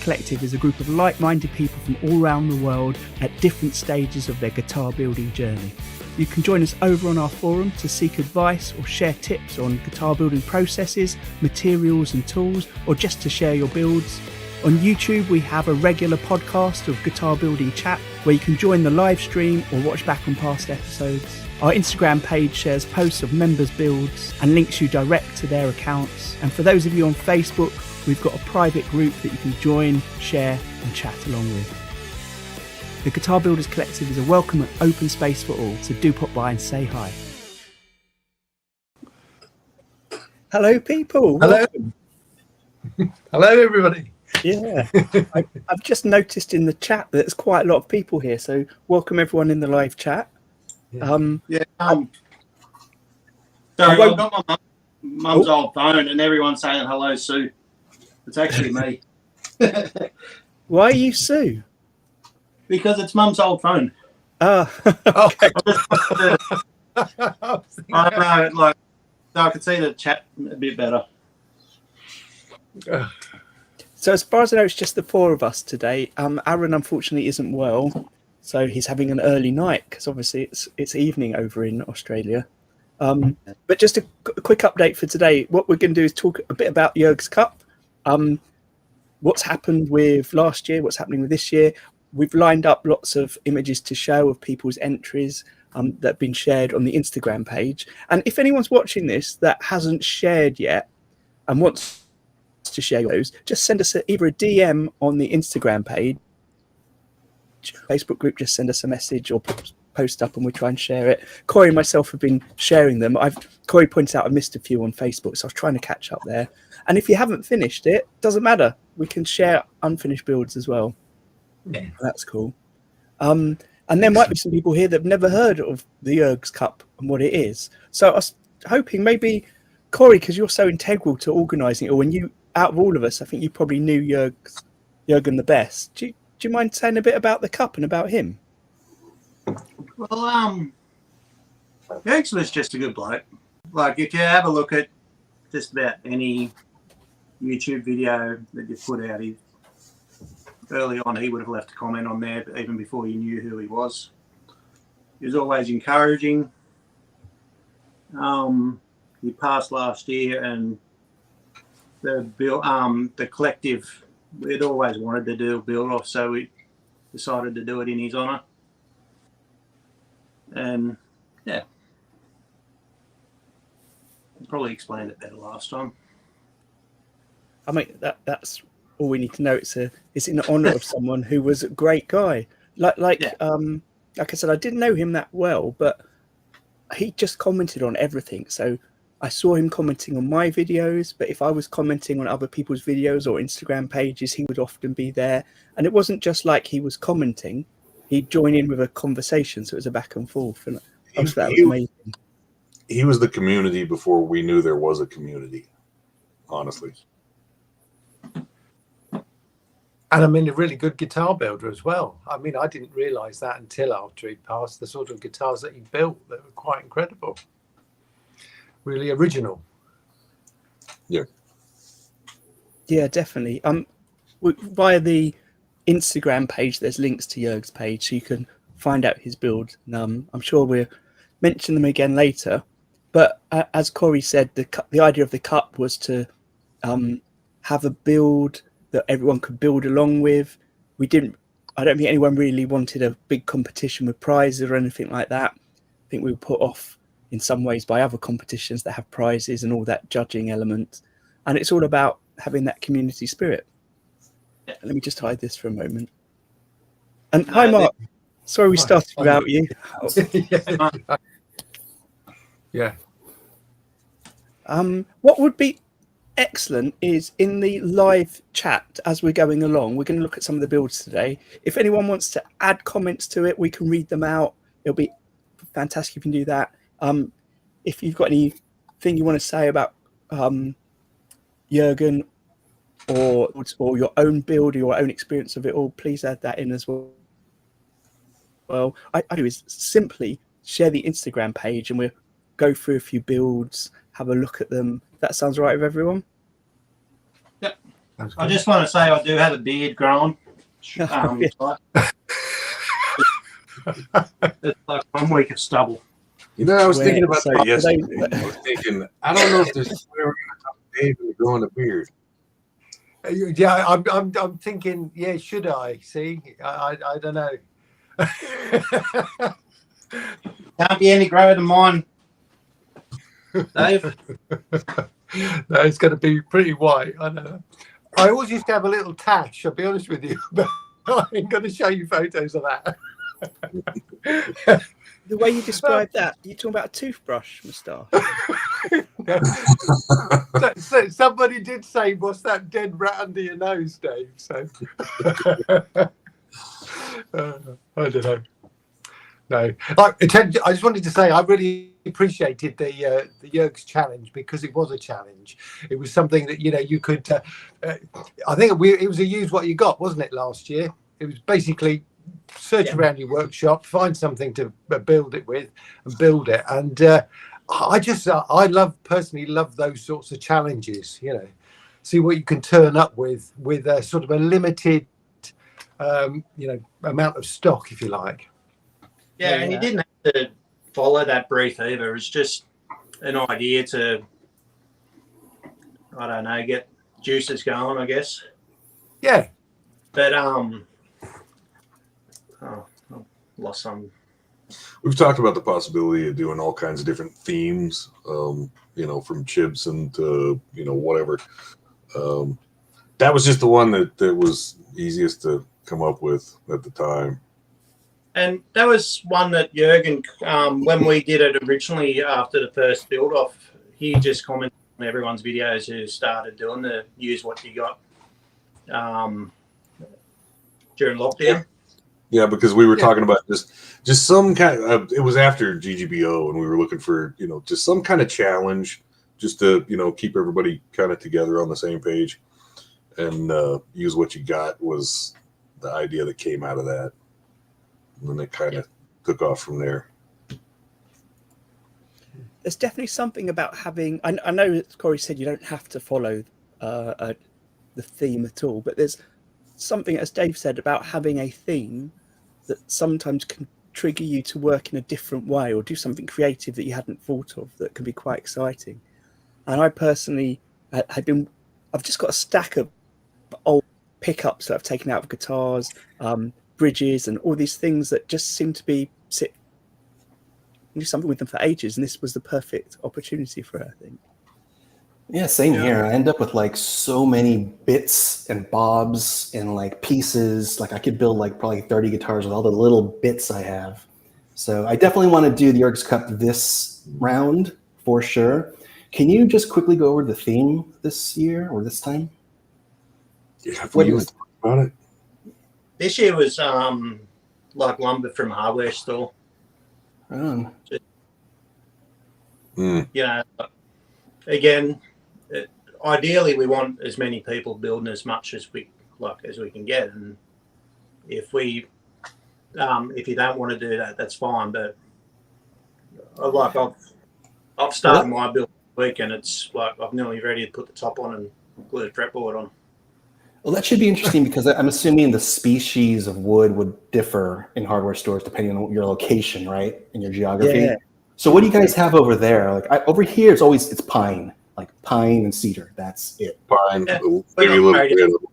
Collective is a group of like-minded people from all around the world at different stages of their guitar building journey. You can join us over on our forum to seek advice or share tips on guitar building processes, materials and tools, or just to share your builds. On YouTube, we have a regular podcast of guitar building chat where you can join the live stream or watch back on past episodes. Our Instagram page shares posts of members' builds and links you direct to their accounts. And for those of you on Facebook, we've got a private group that you can join, share and chat along with. The Guitar Builders Collective is a welcome and open space for all, so do pop by and say hi. Hello people. Hello. Welcome. Hello everybody. Yeah, I've just noticed in the chat that there's quite a lot of people here, so welcome everyone in the live chat. Yeah. Sorry, I've got my mum's old phone and everyone's saying hello, Sue. It's actually me. Why are you Sue? Because it's mum's old phone. Oh, Okay. I don't know, like, so I could see the chat a bit better. So as far as I know, it's just the four of us today. Aaron unfortunately isn't well, so he's having an early night because obviously it's evening over in Australia. But just a quick update for today. What we're going to do is talk a bit about Jurgs Cup, what's happened with last year, what's happening with this year. We've lined up lots of images to show of people's entries that have been shared on the Instagram page. And if anyone's watching this that hasn't shared yet and wants to share those, just send us either a DM on the Instagram page, Facebook group, just send us a message or post up and we'll try and share it. Corey and myself have been sharing them. Corey pointed out I missed a few on Facebook, so I was trying to catch up there. And if you haven't finished it, doesn't matter. We can share unfinished builds as well. Yeah. That's cool. And there might be some people here that have never heard of the Jurgs Cup and what it is. So I was hoping maybe, Corey, because you're so integral to organising it, or when you, out of all of us, I think you probably knew Jurgen the best. Do you mind saying a bit about the cup and about him? Well, Jurgs was just a good bloke. Like, if you have a look at just about any YouTube video that you put out, early on he would have left a comment on there, but even before you knew who he was. He was always encouraging. He passed last year, and the collective, we'd always wanted to do a build off, so we decided to do it in his honour. And yeah, probably explained it better last time. I mean, that's all we need to know. It's in honour of someone who was a great guy. Like I said, I didn't know him that well, but he just commented on everything. So I saw him commenting on my videos, but if I was commenting on other people's videos or Instagram pages, he would often be there. And it wasn't just like he was commenting, he'd join in with a conversation. So it was a back and forth. And that was amazing. He was the community before we knew there was a community, honestly. And I mean, a really good guitar builder as well. I mean, I didn't realise that until after he'd passed, the sort of guitars that he built that were quite incredible. Really original. Yeah. Yeah, definitely. Via the Instagram page, there's links to Jurg's page, so you can find out his build. I'm sure we'll mention them again later. But as Corey said, the idea of the cup was to have a build that everyone could build along with. I don't think anyone really wanted a big competition with prizes or anything like that. I think we were put off in some ways by other competitions that have prizes and all that judging element. And it's all about having that community spirit. Yeah. Let me just hide this for a moment. And hi, Mark. Sorry we started without you. Yeah. What would be excellent is in the live chat as we're going along, we're going to look at some of the builds today. If anyone wants to add comments to it, we can read them out. It'll be fantastic if you can do that. If you've got anything you want to say about Jurgen or your own build or your own experience of it all, please add that in as well. Well, I do is simply share the Instagram page and we'll go through a few builds, have a look at them. That sounds right with everyone? Yep. That's I good. just want to say I do have a beard growing. Yeah. It's like 1 week of stubble. You know, I was Where- thinking about so that for yesterday. those- I was thinking, I don't know if there's we're going to talk to Dave into growing a beard. Yeah, I'm thinking. Yeah, should I? See, I don't know. Can't be any grower than mine, Dave. No, it's going to be pretty white. I know. I always used to have a little tash. I'll be honest with you, but I ain't going to show you photos of that. The way you describe that, you're talking about a toothbrush moustache. So somebody did say, "What's that dead rat under your nose, Dave?" So I don't know. No, I just wanted to say I really appreciated the Jurgs challenge, because it was a challenge. It was something that you could. I think it was a use what you got, wasn't it? Last year, it was basically search around your workshop, find something to build it with, and build it. And I personally love those sorts of challenges. See what you can turn up with sort of a limited, amount of stock, if you like. Yeah, and you didn't have to follow that brief either. It was just an idea to, I don't know, get juices going, I guess. Yeah. But I lost some. We've talked about the possibility of doing all kinds of different themes, from Chibson to, whatever. That was just the one that was easiest to come up with at the time. And that was one that Jurgen, when we did it originally after the first build off, he just commented on everyone's videos who started doing the use what you got during lockdown. Yeah, because we were talking about just some kind of, it was after GGBO, and we were looking for, just some kind of challenge just to, keep everybody kind of together on the same page, and use what you got was the idea that came out of that. And then it kind of took off from there. There's definitely something about having. I know that Corey said you don't have to follow the theme at all, but there's something, as Dave said, about having a theme that sometimes can trigger you to work in a different way or do something creative that you hadn't thought of that can be quite exciting. And I personally I've just got a stack of old pickups that I've taken out of guitars, bridges, and all these things that just seem to be do something with them for ages, and this was the perfect opportunity for it, I think. Yeah, same here. I end up with like so many bits and bobs and like pieces. Like I could build like probably 30 guitars with all the little bits I have. So I definitely want to do the Jurgs Cup this round for sure. Can you just quickly go over the theme this year or this time? Yeah, have we talked about it? This year was like lumber from a hardware store. Again, ideally we want as many people building as much as we can get, and if you don't want to do that, that's fine. But I've started my build this week, and it's like I'm nearly ready to put the top on and glue the fretboard on. Well, that should be interesting because I'm assuming the species of wood would differ in hardware stores depending on your location, right, and your geography. Yeah. So what do you guys have over there? Like over here, it's pine, like pine and cedar. That's it. Pine, Yeah. maybe a little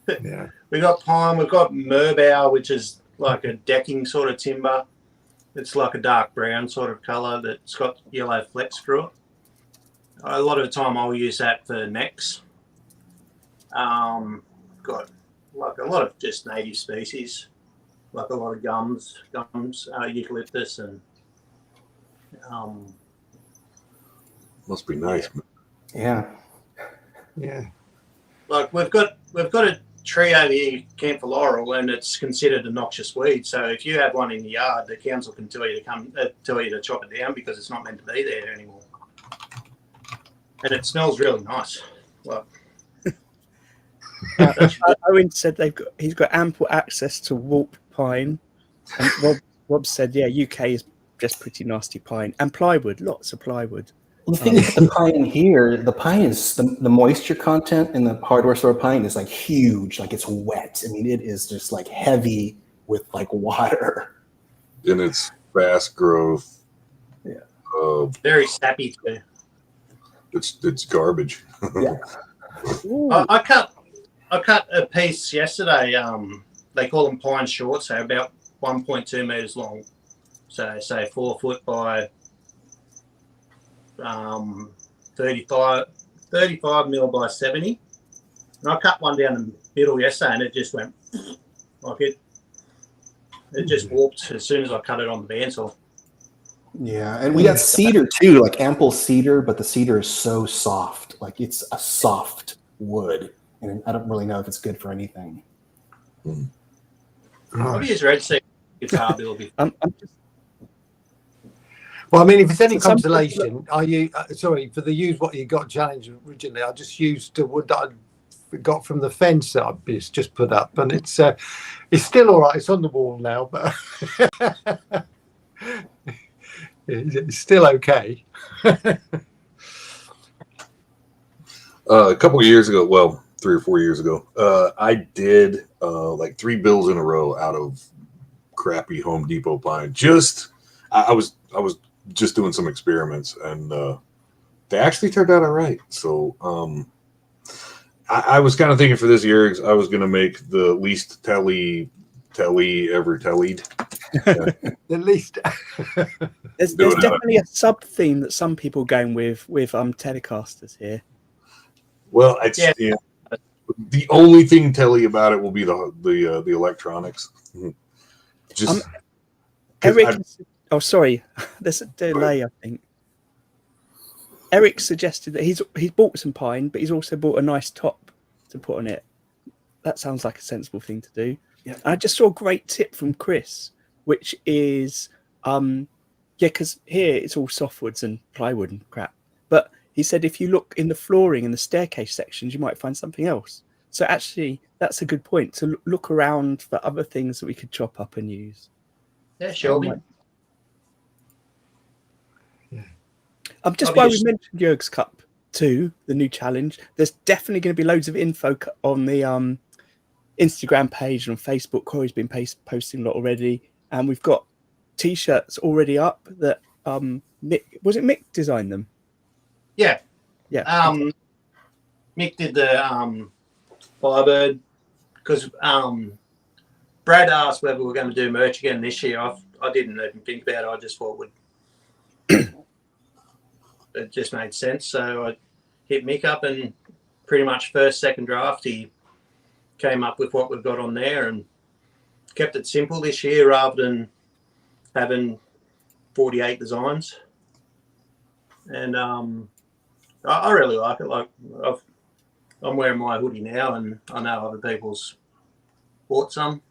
bit. Yeah. We got pine. We've got merbau, which is like a decking sort of timber. It's like a dark brown sort of color that's got yellow flecks through it. A lot of the time, I'll use that for necks. Got like a lot of just native species, like a lot of gums, eucalyptus, and Must be nice. Yeah. Yeah. like we've got a tree over here, camphor laurel, and it's considered a noxious weed. So if you have one in the yard, the council can tell you to chop it down because it's not meant to be there anymore. And it smells really nice. Like, Owen said he's got ample access to warp pine, and Rob said, UK is just pretty nasty pine and plywood, lots of plywood. The thing is, the pine here, the pine is the moisture content in the hardware store pine is like huge. Like it's wet. I mean, it is just like heavy with like water. And it's fast growth. Yeah. Very sappy too. It's garbage. Yeah. I cut a piece yesterday. They call them pine shorts. They're about 1.2 meters long. So say 4 foot by 35 mil by 70. And I cut one down the middle yesterday, and it just went like it just warped as soon as I cut it on the bandsaw. Yeah, and we got cedar too, like ample cedar, but the cedar is so soft. Like it's a soft wood, and I don't really know if it's good for anything. I've used red seed guitar build. Well, I mean, if it's any So some consolation, are you sorry for the use what you got challenge originally? I just used the wood that I got from the fence that I just put up, and it's still all right. It's on the wall now, but it's still okay. A couple of years ago, well, 3 or 4 years ago, I did like 3 bills in a row out of crappy Home Depot pine. I was just doing some experiments, and they actually turned out all right. So I was kind of thinking for this Jurgs, I was going to make the least telly ever tellied. The least. There's definitely a sub theme that some people are going with Telecasters here. Well, yeah. The only thing telly about it will be the electronics. Just Eric. Oh, sorry. There's a delay, I think. Eric suggested that he's bought some pine, but he's also bought a nice top to put on it. That sounds like a sensible thing to do. Yeah. I just saw a great tip from Chris, which is, because here it's all softwoods and plywood and crap. But he said if you look in the flooring and the staircase sections, you might find something else. So actually, that's a good point to look around for other things that we could chop up and use. Yeah, Shelby. Just while we mentioned Jurgs Cup 2, the new challenge, there's definitely going to be loads of info on the Instagram page and on Facebook. Corey's been posting a lot already, and we've got T-shirts already up that Mick designed them? Yeah. Mick did the Firebird because Brad asked whether we were going to do merch again this year. I didn't even think about it. I just thought it just made sense. So I hit Mick up, and pretty much second draft, he came up with what we've got on there and kept it simple this year rather than having 48 designs. And I really like it. Like I'm wearing my hoodie now, and I know other people's bought some.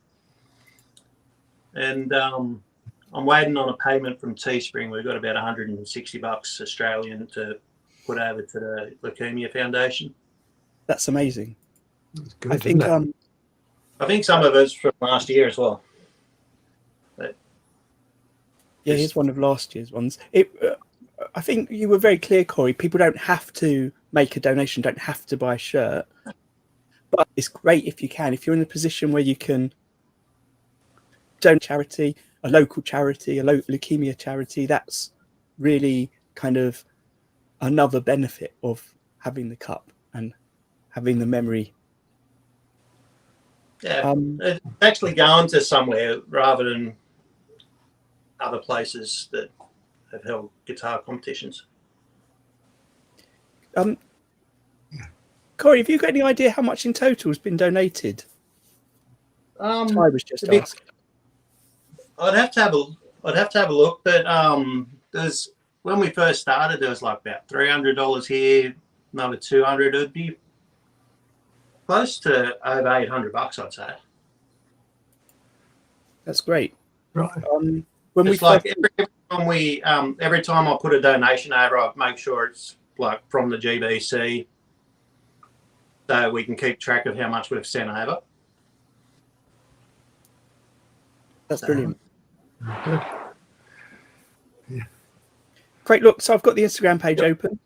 And I'm waiting on a payment from Teespring. We've got about $160 Australian to put over to the Leukaemia Foundation. That's amazing. That's good, I think I think some of it's from last year as well. But yeah, here's one of last year's ones. I think you were very clear, Corey. People don't have to make a donation, don't have to buy a shirt. But it's great if you can. If you're in a position where you can donate charity, a local charity, a leukemia charity, that's really kind of another benefit of having the cup and having the memory. yeah, it's actually going to somewhere rather than other places that have held guitar competitions. Corey, have you got any idea how much in total has been donated? Ty was just asking. I'd have to have a look, but there's when we first started, there was like about $300 here, another $200. It'd be close to over $800, I'd say. That's great. Right. When it's like every time I put a donation over, I make sure it's like from the GBC, so we can keep track of how much we've sent over. That's brilliant. Good. Yeah. Great. Look, so I've got the Instagram page open.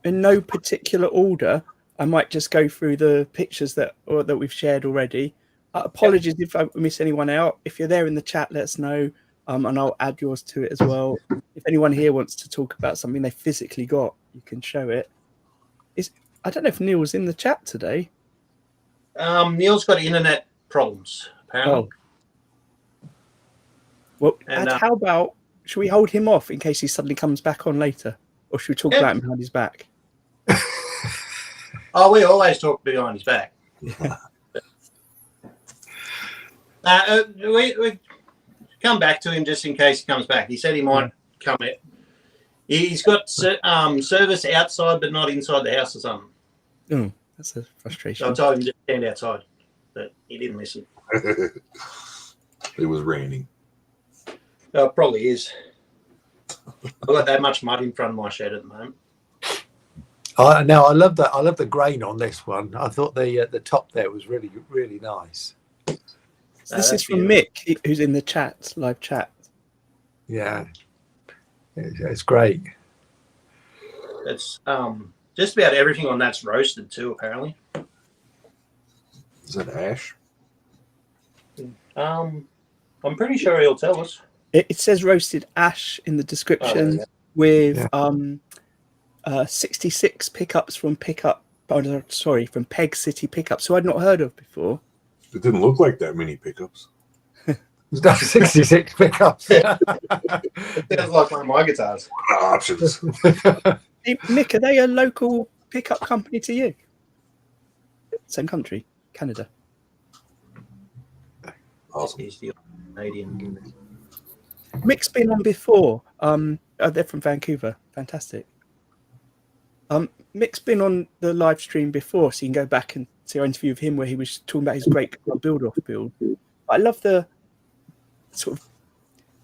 In no particular order, I might just go through the pictures that we've shared already. Apologies if I miss anyone out. If you're there in the chat, let us know, and I'll add yours to it as well. If anyone here wants to talk about something they physically got, you can show it. I don't know if Neil's in the chat today. Neil's got internet problems, apparently. Well, how about, should we hold him off in case he suddenly comes back on later? Or should we talk about him behind his back? Oh, we always talk behind his back. We come back to him just in case he comes back. He said he might come in. He's got service outside but not inside the house or something. Oh, that's a frustration. So I told him to stand outside, but he didn't listen. It was raining. Oh, it probably is. I've got that much mud in front of my shed at the moment. Now I love that. I love the grain on this one. I thought the top there was really, really nice. So this is from Mick, who's in the chat, live chat. Yeah, it's great. It's just about everything on that's roasted too, apparently. Is that ash? I'm pretty sure he'll tell us. It says roasted ash in the description with 66 pickups from from Peg City Pickups, who I'd not heard of before. It didn't look like that many pickups. There's 66 pickups. It sounds like one of my guitars. Options. Hey, Mick, are they a local pickup company to you? Same country, Canada. Awesome. He's the Canadian. Mick's been on before. They're from Vancouver. Fantastic. Mick's been on the live stream before, so you can go back and see our interview of him where he was talking about his great build-off build. I love the sort of...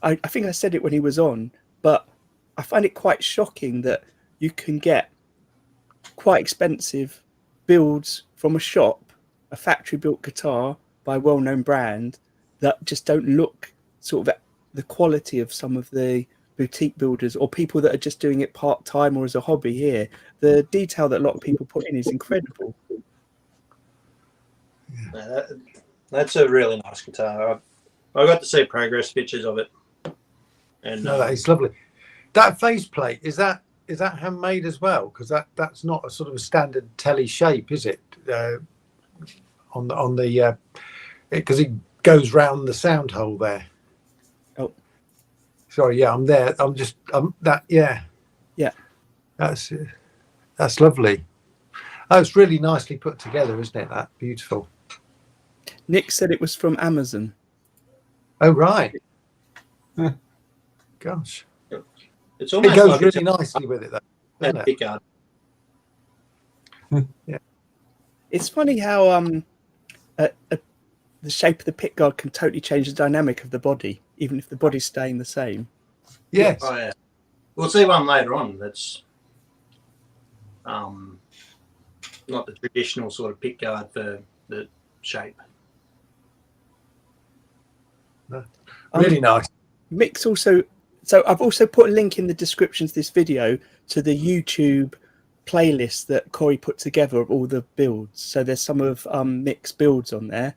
I think I said it when he was on, but I find it quite shocking that you can get quite expensive builds from a shop, a factory-built guitar by a well-known brand, that just don't look sort of the quality of some of the boutique builders or people that are just doing it part-time or as a hobby here. The detail that a lot of people put in is incredible. That's a really nice guitar. I got to see progress pictures of it. And No, that is lovely. That faceplate, is that handmade as well? Because that's not a sort of a standard telly shape, is it? On the because it goes round the sound hole there. Oh, sorry, yeah, I'm there. Yeah. That's lovely. Oh, it's really nicely put together, isn't it? That beautiful. Nick said it was from Amazon. Oh, right. Gosh. it's almost It goes like really nicely with it, though, doesn't it? pickguard. Yeah. It's funny how the shape of the pickguard can totally change the dynamic of the body, even if the body's staying the same. Yes. Oh, yeah. We'll see one later on that's not the traditional sort of pickguard for the shape. Really nice. Mick's also... So I've also put a link in the description to this video to the YouTube playlist that Corey put together of all the builds. So there's some of Mick's builds on there.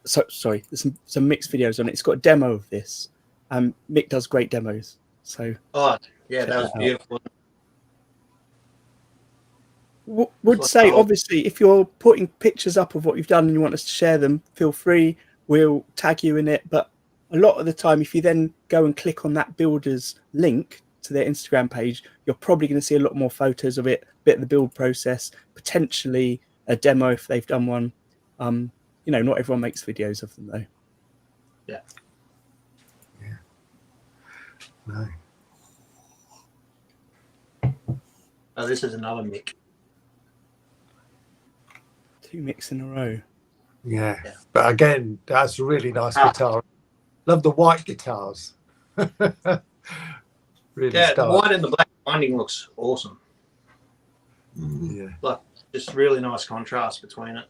Sorry, there's some Mick's videos on it. It's got a demo of this. Mick does great demos. So Yeah, that was beautiful. Would say, obviously, if you're putting pictures up of what you've done and you want us to share them, feel free. We'll tag you in it. But a lot of the time, if you then go and click on that builder's link to their Instagram page, you're probably going to see a lot more photos of it, a bit of the build process, potentially a demo if they've done one. Not everyone makes videos of them, though. Yeah. No. Oh, this is another Mick. 2 Micks in a row. Yeah. But again, that's a really nice guitar. Love the white guitars. Really Yeah, the stylish. white and the black binding looks awesome. Yeah. Like, just really nice contrast between it.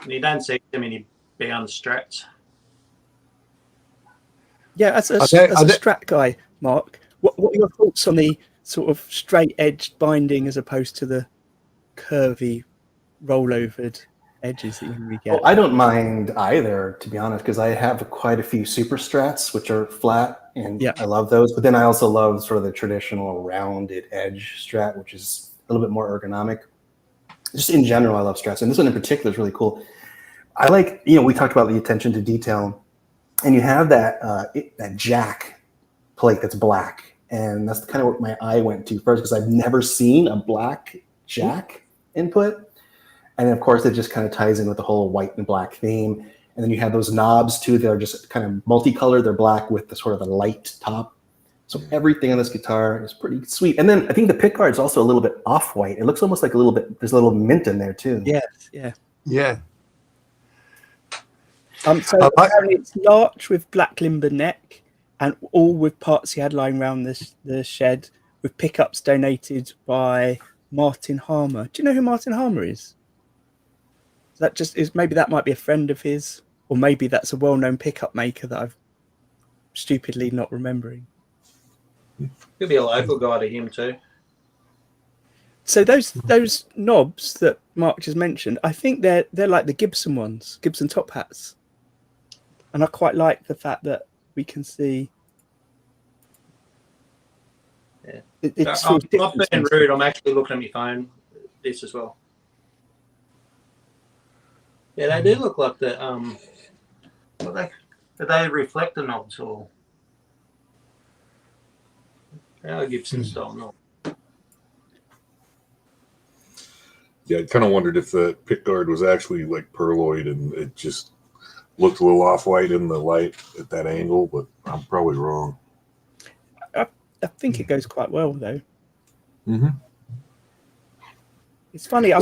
And you don't see too many bound strats. Yeah, as a Strat guy, Mark, What are your thoughts on the sort of straight-edged binding as opposed to the curvy, roll-overed edges that you normally get? Well, I don't mind either, to be honest, because I have quite a few super strats, which are flat, and Yeah. I love those. But then I also love sort of the traditional rounded edge strat, which is a little bit more ergonomic. Just in general, I love strats, and this one in particular is really cool. I like, we talked about the attention to detail, and you have that that jack plate that's black, and that's kind of what my eye went to first, because I've never seen a black jack input. And then, of course, it just kind of ties in with the whole white and black theme. And then you have those knobs, too, that are just kind of multicolored. They're black with the sort of the light top. So everything on this guitar is pretty sweet. And then I think the pickguard is also a little bit off-white. It looks almost like a little bit, there's a little mint in there, too. Yes, yeah. Yeah. So apparently it's larch with black limber neck, and all with parts he had lying around the shed, with pickups donated by Martin Harmer. Do you know who Martin Harmer is? That just is, maybe that might be a friend of his, or maybe that's a well-known pickup maker that I've stupidly not remembering. Could be a local guy to him too. So those knobs that Mark just mentioned, I think they're like the Gibson ones, Gibson top hats, and I quite like the fact that we can see. Yeah, it's I'm not being rude. I'm actually looking at my phone. This as well. Yeah, they do look like the are they reflector knobs or Gibson style knob? Yeah, I kind of wondered if the pickguard was actually like pearloid and it just looked a little off-white in the light at that angle, but I'm probably wrong. I think it goes quite well though. Mm-hmm. It's funny.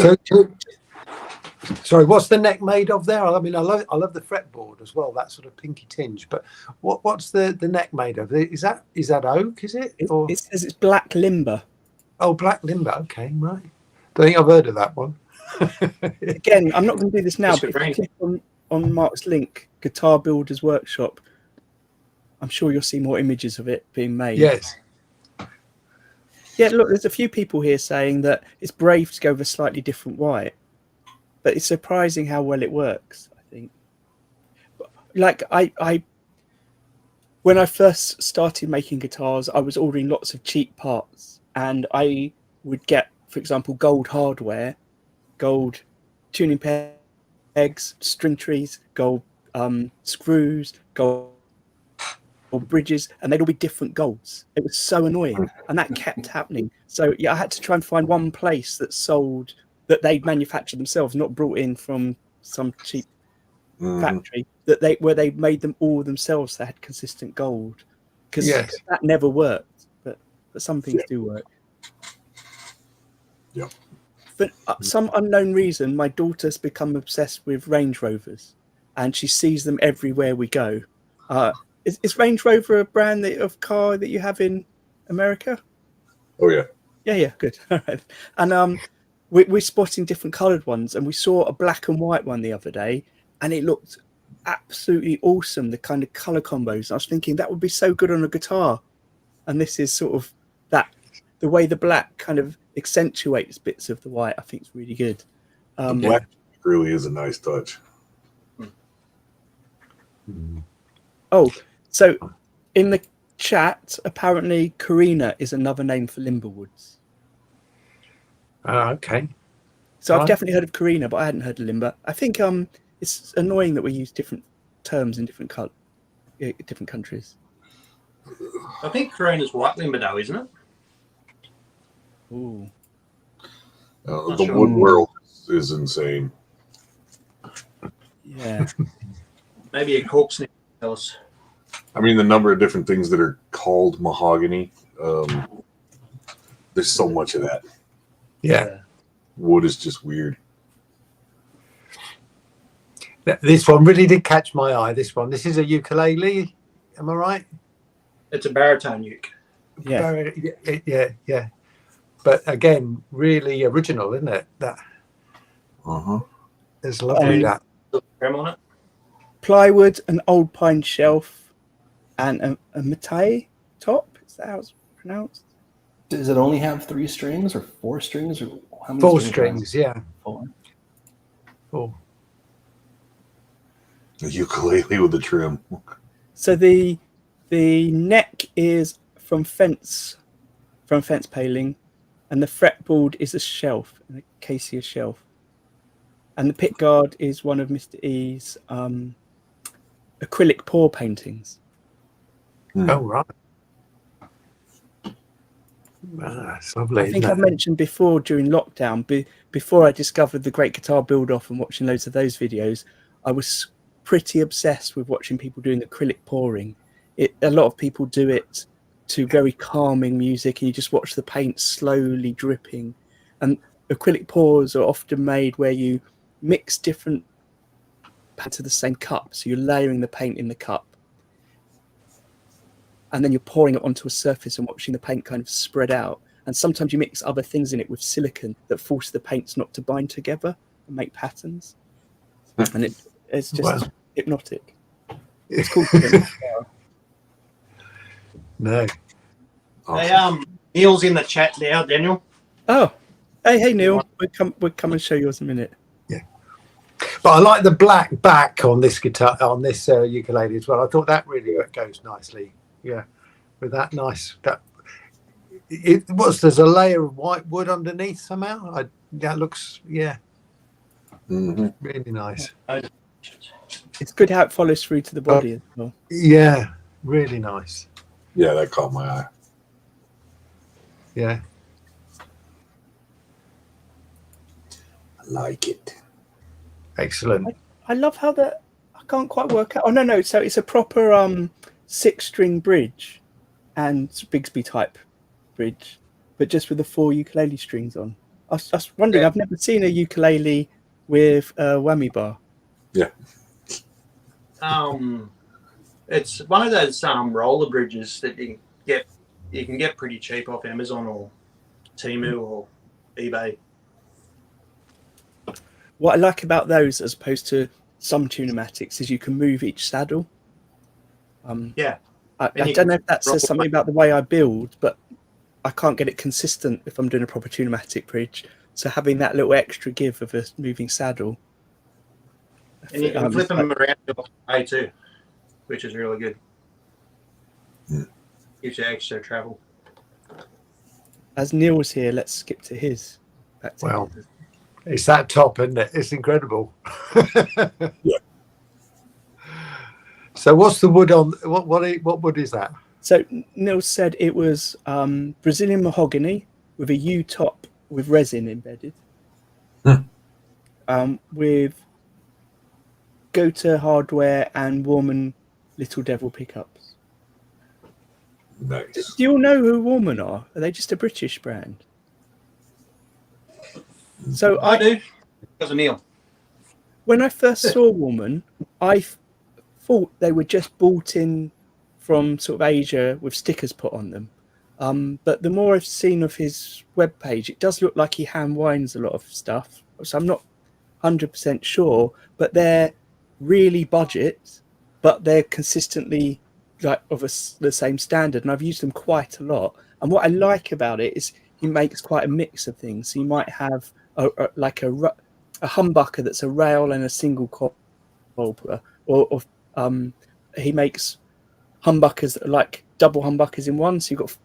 Sorry, what's the neck made of there? I mean, I love the fretboard as well, that sort of pinky tinge. But what's the neck made of? Is that oak? Is it? Or... It says it's black limber. Oh, black limber. Okay, right. Don't think I've heard of that one. Again, I'm not going to do this now, but if you click on Mark's link, Guitar Builders Workshop, I'm sure you'll see more images of it being made. Yes. Yeah, look, there's a few people here saying that it's brave to go with a slightly different white, but it's surprising how well it works, I think. Like, I when I first started making guitars, I was ordering lots of cheap parts, and I would get, for example, gold hardware, gold tuning pegs, string trees, gold screws, gold bridges, and they'd all be different golds. It was so annoying, and that kept happening. So yeah, I had to try and find one place that sold, that they'd manufactured themselves, not brought in from some cheap factory, where they made them all themselves. They had consistent gold, because that never worked, but some things do work. Yeah. For some unknown reason, my daughter's become obsessed with Range Rovers, and she sees them everywhere we go. Is Range Rover a brand of car that you have in America? Oh yeah. Yeah, good. All right. And we're spotting different coloured ones, and we saw a black and white one the other day, and it looked absolutely awesome. The kind of colour combos. I was thinking that would be so good on a guitar, and this is sort of that. The way the black kind of accentuates bits of the white, I think is really good. The black really is a nice touch. Oh, so in the chat, apparently Karina is another name for Limberwoods. Okay. So I've definitely heard of Karina, but I hadn't heard of Limber. I think it's annoying that we use different terms in different countries. I think Karina's white limber though, isn't it? Ooh. The wood world is insane. Yeah. Maybe a corksnip tell us. I mean, the number of different things that are called mahogany. There's so much of that. Yeah. Wood is just weird. This one really did catch my eye. This is a ukulele. Am I right? It's a baritone uke. Yeah. Yeah. But again, really original, isn't it? That. There's lovely that. Creme on it. Plywood, an old pine shelf, and a matai top. Is that how it's pronounced. Does it only have 3 strings or 4 strings, or how many? 4 strings? strings, yeah. 4. 4. A ukulele with a trim. So the neck is from fence paling, and the fretboard is a shelf, an acacia shelf, and the pick guard is one of Mr. E's acrylic pour paintings. Oh, right. That's lovely. I think I've mentioned before during lockdown, before I discovered the Great Guitar Build-Off and watching loads of those videos, I was pretty obsessed with watching people doing acrylic pouring. A lot of people do it to very calming music, and you just watch the paint slowly dripping. And acrylic pours are often made where you mix different paints to the same cup. So you're layering the paint in the cup, and then you're pouring it onto a surface and watching the paint kind of spread out. And sometimes you mix other things in it with silicone that force the paints not to bind together and make patterns. And it's just hypnotic. It's cool. No. Awesome. Hey, Neil's in the chat now, Daniel. Oh, hey, Neil. We'll come and show yours in a minute. But I like the black back on this guitar, on this ukulele as well. I thought that really goes nicely. Yeah, with that nice there's a layer of white wood underneath somehow. That looks really nice. It's good how it follows through to the body as well. Yeah, really nice. Yeah, that caught my eye. Yeah, I like it. excellent. I love how I can't quite work out. Oh no, so it's a proper 6-string bridge and Bigsby type bridge, but just with the 4 ukulele strings on. I was wondering, I've never seen a ukulele with a whammy bar. Yeah. It's one of those roller bridges that you can get pretty cheap off Amazon or Temu or eBay. What I like about those, as opposed to some Tunematics, is you can move each saddle. Yeah. I don't know if that says something about the way I build, but I can't get it consistent if I'm doing a proper Tunematic bridge. So having that little extra give of a moving saddle. And you can flip them around your way too, which is really good. Gives you extra travel. As Neil was here, let's skip to his. Well, it's that top, isn't it? It's incredible. Yeah. So what's the wood on? What wood is that? So Neil said it was Brazilian mahogany with a U top with resin embedded, with Gota hardware and Warman Little Devil pickups. Nice. Do you all know who Warman are? Are they just a British brand? So I do, because of Neil. When I first saw Warman, I thought they were just bought in from sort of Asia with stickers put on them. But the more I've seen of his webpage, it does look like he hand winds a lot of stuff. So I'm not 100% sure, but they're really budget, but they're consistently like of the same standard. And I've used them quite a lot. And what I like about it is he makes quite a mix of things. So you might have a humbucker that's a rail and a single cobbler, or he makes humbuckers that are like double humbuckers in one, so you've got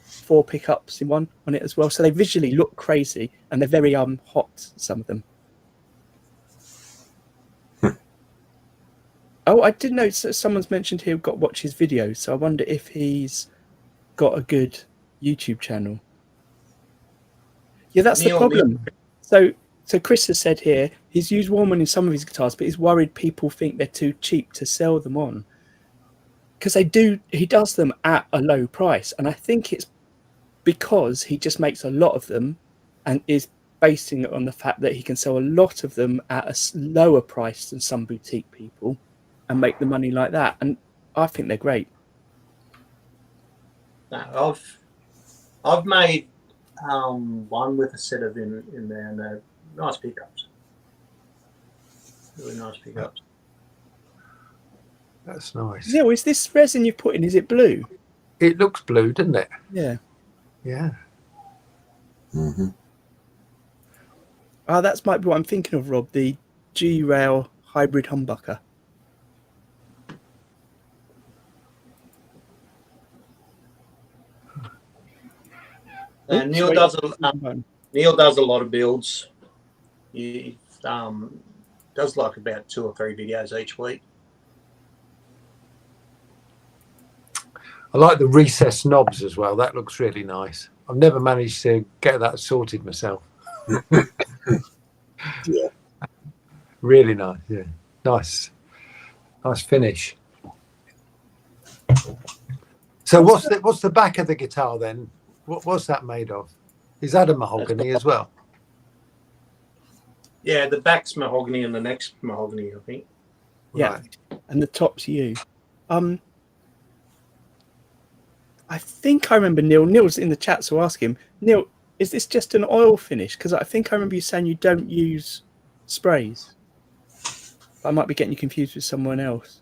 4 pickups in one on it as well. So they visually look crazy, and they're very hot, some of them. Oh, I did know someone's mentioned here got watch his videos, so I wonder if he's got a good YouTube channel. Yeah, that's the problem. So Chris has said here he's used Warman in some of his guitars, but he's worried people think they're too cheap to sell them on, because he does them at a low price, and I think it's because he just makes a lot of them and is basing it on the fact that he can sell a lot of them at a lower price than some boutique people and make the money like that. And I think they're great. I've made one with a set of in there, and they're nice pickups. Really nice pickups. That's nice. Yeah, is this resin you've put in, is it blue? It looks blue, doesn't it? Yeah. Yeah. Mm-hmm. Oh, that's might be what I'm thinking of, Rob. The G-Rail hybrid humbucker. Oops, Neil wait. does a lot of builds. He does like about 2 or 3 videos each week. I like the recessed knobs as well. That looks really nice. I've never managed to get that sorted myself. Yeah. Really nice. Yeah. Nice finish. So what's the back of the guitar then? What's that made of? Is that a mahogany as well? Yeah, the back's mahogany and the neck's mahogany, I think. Yeah, Right. and the top's you. I think I remember Neil's in the chat, so ask him. Neil, is this just an oil finish? Because I think I remember you saying you don't use sprays. I might be getting you confused with someone else.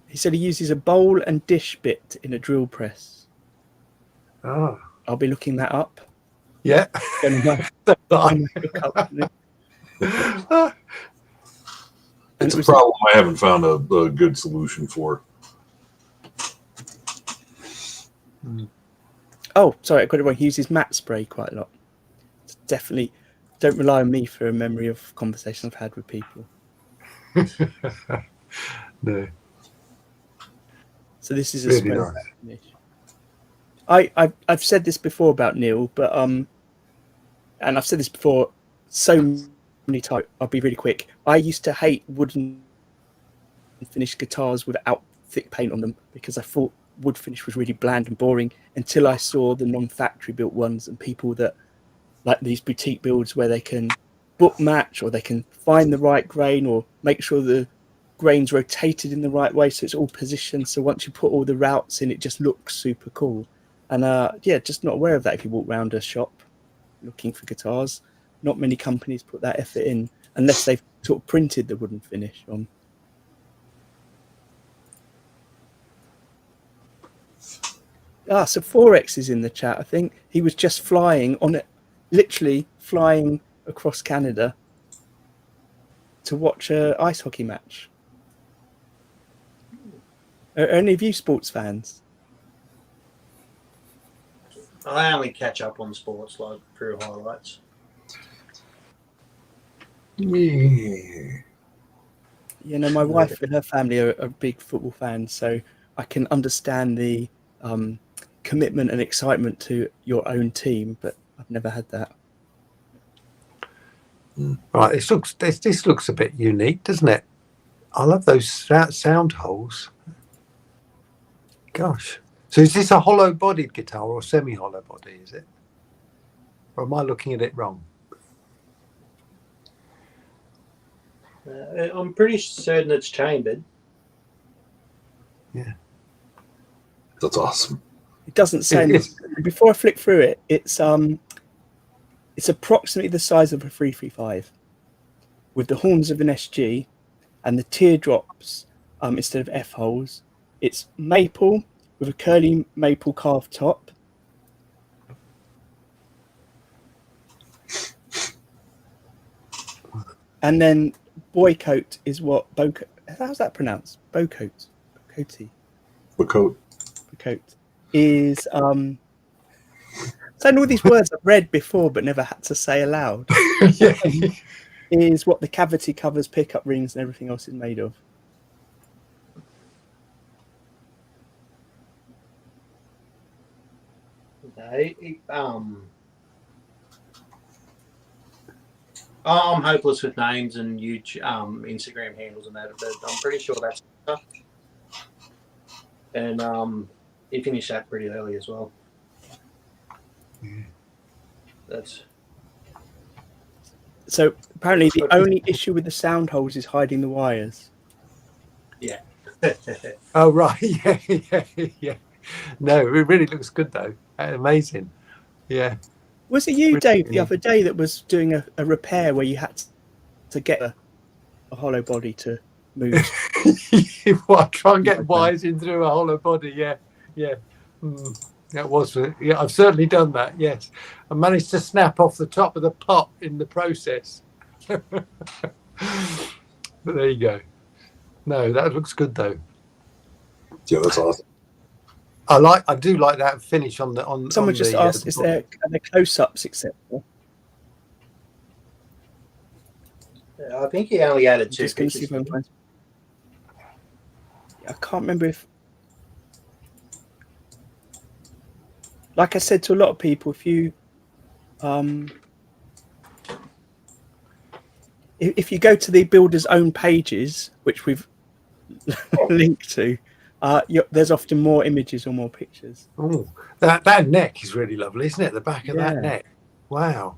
He said he uses a bowl and dish bit in a drill press. Oh. I'll be looking that up. Yeah. It's a problem I haven't found a good solution for. Oh, sorry, I got it wrong. He uses matte spray quite a lot. Definitely don't rely on me for a memory of conversations I've had with people. No. So this is a Really spray nice. finish. I've said this before about Neil, but and I've said this before so many times. I'll be really quick. I used to hate wooden finished guitars without thick paint on them because I thought wood finish was really bland and boring until I saw the non-factory built ones and people that like these boutique builds where they can book match or they can find the right grain or make sure the grain's rotated in the right way so it's all positioned, so once you put all the routes in it just looks super cool. And yeah, just not aware of that if you walk around a shop looking for guitars. Not many companies put that effort in unless they've sort of printed the wooden finish on. So Forex is in the chat. I think he was just flying on it, literally flying across Canada to watch a ice hockey match. Are any of you sports fans? I only catch up on sports like through highlights. Yeah. You know, my wife and her family are big football fans, so I can understand the commitment and excitement to your own team, but I've never had that. Right, this looks a bit unique, doesn't it? I love those sound holes. Gosh. So is this a hollow-bodied guitar or semi-hollow body, is it? Or am I looking at it wrong? I'm pretty certain it's chambered. Yeah. That's awesome. It doesn't say. Before I flick through it, it's approximately the size of a 335, with the horns of an SG, and the teardrops instead of F holes. It's maple with a curly maple carved top. And then boycoat is what how's that pronounced? Bocoat. Bocoat Is saying all these words I've read before but never had to say aloud. Yeah. Is what the cavity covers, pickup rings, and everything else is made of. I'm hopeless with names and huge Instagram handles and that, but I'm pretty sure that's stuff. And he finished that pretty early as well. That's so apparently the only issue with the sound holes is hiding the wires. yeah. Oh, right. Yeah. No, it really looks good, though. Amazing. Yeah. Was it you, Dave, the other day that was doing a repair where you had to get a hollow body to moves. What, try and get wires in through a hollow body? Yeah. That was, yeah, I've certainly done that. Yes, I managed to snap off the top of the pot in the process. But there you go. No, that looks good though. Yeah, that's awesome. I do like that finish on the Someone on just the, asked, are there close-ups acceptable? I think he only added 2 Just going to see pictures. if I can find. I can't remember if, like I said to a lot of people, if you if you go to the builder's own pages, which we've linked to, there's often more images or more pictures. Oh, that neck is really lovely, isn't it? The back of that neck. Wow.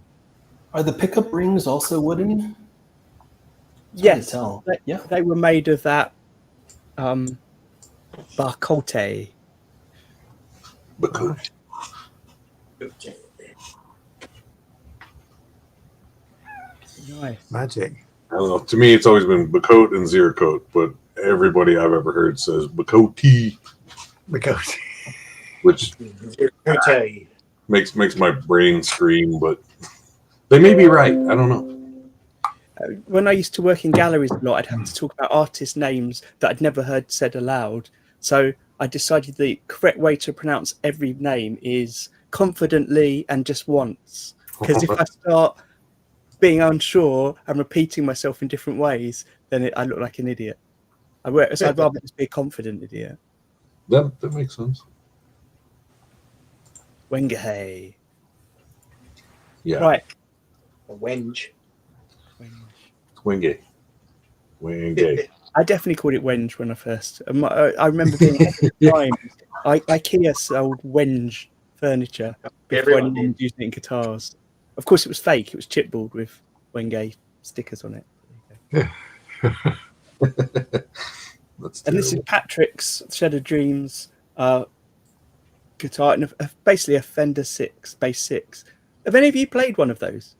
Are the pickup rings also wooden? Yes, Tell. They were made of that barcote. Bacote. Nice. Magic. I don't know. To me, it's always been Bacote and Zeracote, but everybody I've ever heard says Bacote, Because which Okay. makes my brain scream. But they may be right. I don't know. When I used to work in galleries a lot, I'd have to talk about artist names that I'd never heard said aloud. So I decided the correct way to pronounce every name is confidently and just once. Because if I start being unsure and repeating myself in different ways, then I look like an idiot. So I'd rather just be a confident idiot. That makes sense. Wengahay. Yeah. Right. A wenge. Wingate. I definitely called it wenge when I first. I remember being ahead of the time. IKEA sold wenge furniture before Everyone anyone was using it in guitars. Of course, it was fake. It was chipboard with Wenge stickers on it. And this is Patrick's Shattered Dreams guitar, and basically a Fender 6, bass 6. Have any of you played one of those?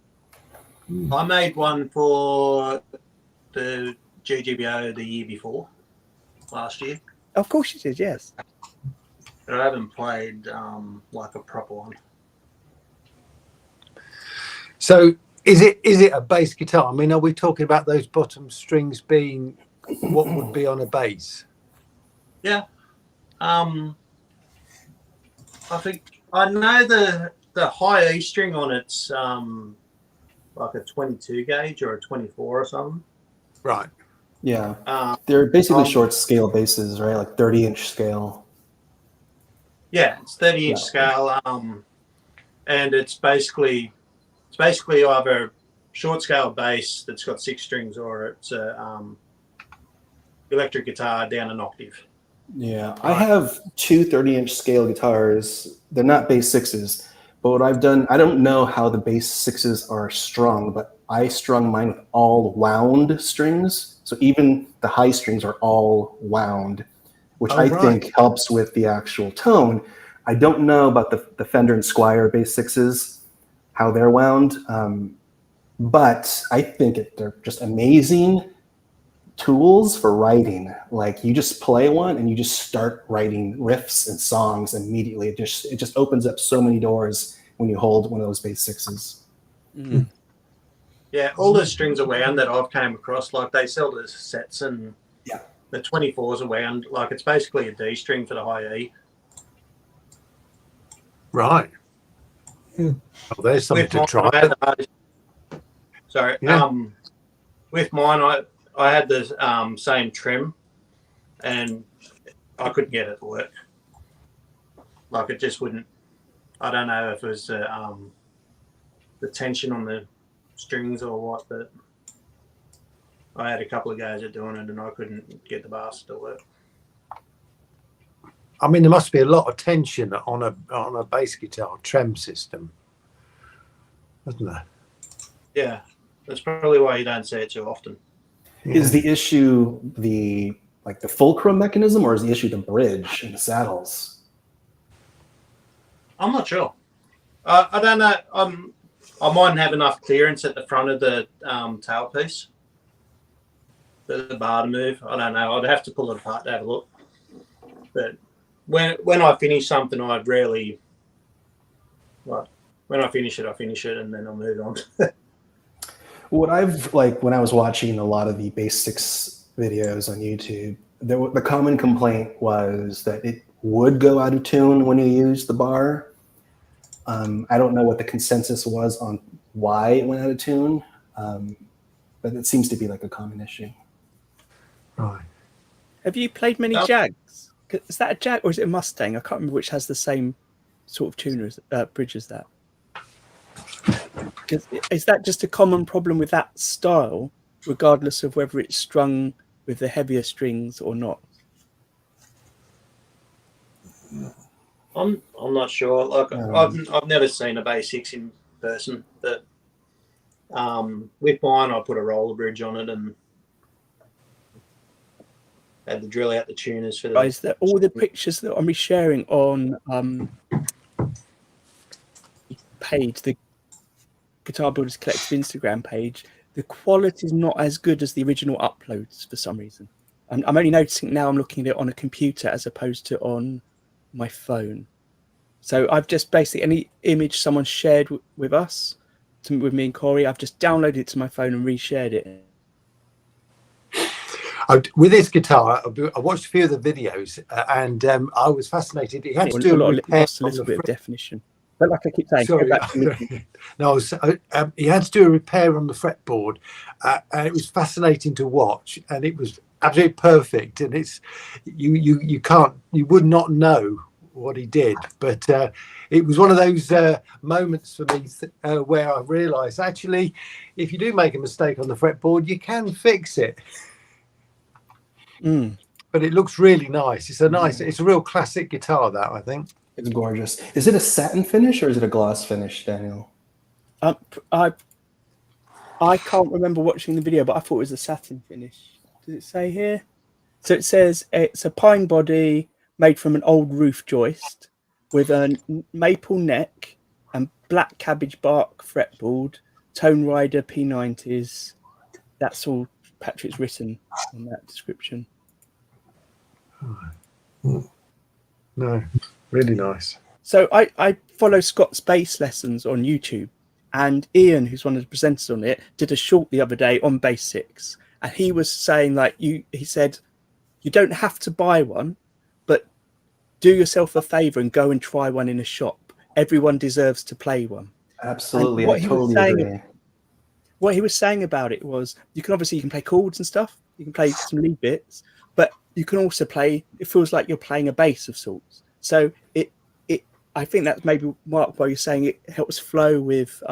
I made one for the GGBO the year before, last year. Of course you did, yes. But I haven't played like a proper one. so is it a bass guitar? I mean, are we talking about those bottom strings being what would be on a bass? Yeah. I think I know the high E string on it's like a 22 gauge or a 24 or something. Right. Yeah. They're basically short scale basses, right? Like 30-inch scale. Yeah, it's 30-inch scale. And it's basically either short scale bass that's got 6 strings, or it's a electric guitar down an octave. Yeah, I have 2 30-inch scale guitars. They're not bass 6s, but what I've done, I don't know how the bass 6s are strung, but I strung mine with all wound strings. So even the high strings are all wound, which I think helps with the actual tone. I don't know about the Fender and Squier bass 6s, how they're wound, but I think they're just amazing tools for writing. Like, you just play one and you just start writing riffs and songs immediately. It just opens up so many doors when you hold one of those bass 6s. Mm. Yeah, all the strings are wound that I've came across. Like, they sell the sets, and the 24s are wound. Like, it's basically a D string for the high E. Right. Oh, there's something to try. Sorry. Yeah. With mine, I had the same trim, and I couldn't get it to work. Like, it just wouldn't. I don't know if it was the tension on the strings or what, but I had a couple of guys at doing it, and I couldn't get the bass to work. I mean, there must be a lot of tension on a bass guitar trem system, isn't there? Yeah, that's probably why you don't see it too often. Is the issue the fulcrum mechanism, or is the issue the bridge and the saddles? I'm not sure. I don't know. I mightn't have enough clearance at the front of the tailpiece for the bar to move. I don't know. I'd have to pull it apart to have a look. But when I finish something, I'd rarely, like, when I finish it, and then I'll move on. What I've like when I was watching a lot of the basics videos on YouTube, the common complaint was that it would go out of tune when you use the bar. I don't know what the consensus was on why it went out of tune, but it seems to be like a common issue. Right. Have you played many Jags? Is that a Jag or is it a Mustang? I can't remember which has the same sort of tuners bridge as that. Is that just a common problem with that style, regardless of whether it's strung with the heavier strings or not? I'm not sure. Like I've never seen a bass 6 in person, but with mine I put a roller bridge on it and had to drill out the tuners for the. Guys, that all the pictures that I'm sharing on page, the Guitar Builders Collective Instagram page, the quality is not as good as the original uploads for some reason. I'm only noticing now. I'm looking at it on a computer as opposed to on my phone. So I've just basically any image someone shared with us, with me and Corey, I've just downloaded it to my phone and reshared it. With this guitar, I watched a few of the videos and I was fascinated. He had to do a repair lost a little bit of definition. But like I keep saying, sorry, no, he had to do a repair on the fretboard, and it was fascinating to watch, and it was absolutely perfect. And it's you would not know what he did, but it was one of those moments for me where I realised actually, if you do make a mistake on the fretboard, you can fix it. But it looks really nice. It's a real classic guitar, that I think. It's gorgeous. Is it a satin finish or is it a gloss finish, Daniel? I can't remember watching the video, but I thought it was a satin finish. Does it say here? So it says it's a pine body made from an old roof joist with a maple neck and black cabbage bark fretboard, Tone Rider P90s. That's all Patrick's written in that description. No, really nice. So I follow Scott's bass lessons on YouTube, and Ian, who's one of the presenters on it, did a short the other day on bass 6, and he was saying he said you don't have to buy one, but do yourself a favor and go and try one in a shop. Everyone deserves to play one. Absolutely, I totally agree. What he was saying about it was you can play chords and stuff, you can play some lead bits, but you can also play, it feels like you're playing a bass of sorts. So I think that's maybe Mark, while you're saying it helps flow with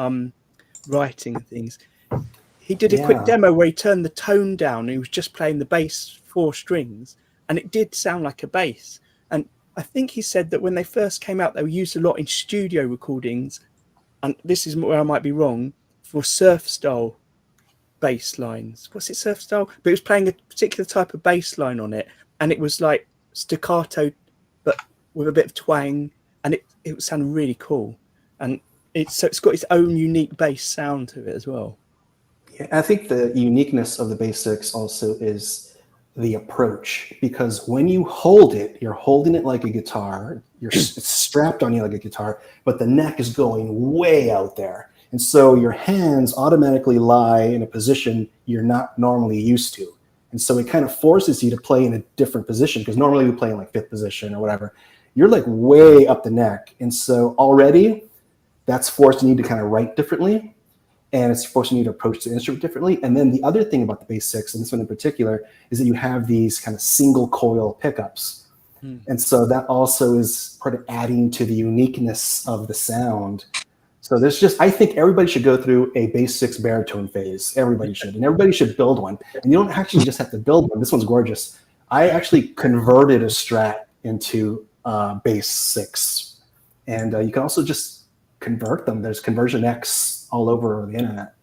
writing and things. He did a quick demo where he turned the tone down and he was just playing the bass 4 strings, and it did sound like a bass. And I think he said that when they first came out, they were used a lot in studio recordings, and this is where I might be wrong, for surf style bass lines. What's it, surf style? But it was playing a particular type of bass line on it, and it was like staccato but with a bit of twang, and it would sound really cool. And it's got its own unique bass sound to it as well. Yeah, I think the uniqueness of the bass 6 also is the approach, because when you hold it, you're holding it like a guitar, it's strapped on you like a guitar, but the neck is going way out there. And so your hands automatically lie in a position you're not normally used to. And so it kind of forces you to play in a different position, because normally we play in like 5th position or whatever. You're like way up the neck. And so already that's forcing you to kind of write differently, and it's forcing you to approach the instrument differently. And then the other thing about the bass 6, and this one in particular, is that you have these kind of single coil pickups. And so that also is part of adding to the uniqueness of the sound. So I think everybody should go through a bass 6 baritone phase. Everybody should, and everybody should build one. And you don't actually just have to build one. This one's gorgeous. I actually converted a Strat into bass 6, and you can also just convert them. There's conversion X all over the internet.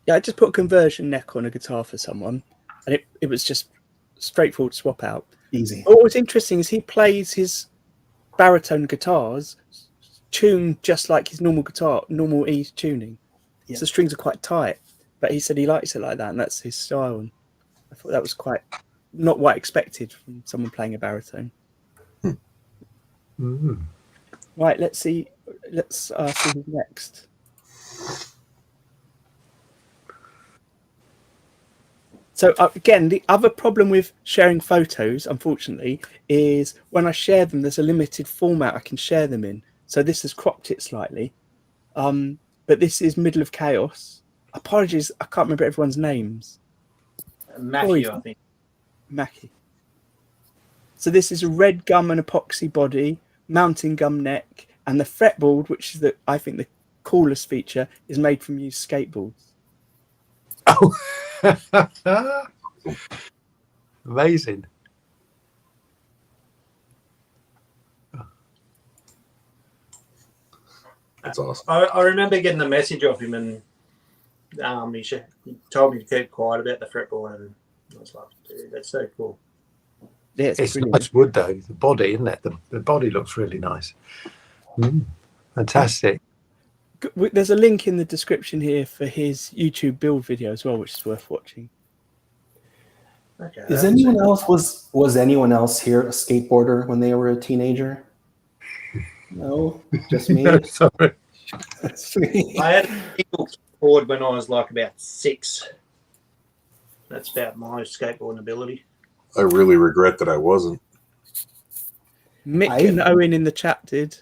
Yeah, I just put a conversion neck on a guitar for someone, and it was just straightforward to swap out. Easy. What was interesting is he plays his baritone guitars tuned just like his normal guitar, normal E tuning. Yeah. So the strings are quite tight. but he said he likes it like that, and that's his style. And I thought that was quite not what I expected from someone playing a baritone. Mm. Right, let's see. Let's see who's next. So again, the other problem with sharing photos, unfortunately, is when I share them, there's a limited format I can share them in. So this has cropped it slightly, but this is Middle of Chaos. Apologies, I can't remember everyone's names. Mackie, I think. Mackie. So this is a red gum and epoxy body, mountain gum neck, and the fretboard, which is I think the coolest feature, is made from used skateboards. Oh, amazing. That's awesome. I remember getting the message off him, and he told me to keep quiet about the fretboard, and I was like, dude, that's so cool. Yeah, It's brilliant. nice wood though. The body, isn't it? The body looks really nice. Fantastic. There's a link in the description here for his YouTube build video as well, which is worth watching. Okay. Is anyone else was anyone else here a skateboarder when they were a teenager? No, just me. No, sorry. That's me. I had a single skateboard when I was like about 6. That's about my skateboarding ability. I really regret that I wasn't. Mick and Owen in the chat did.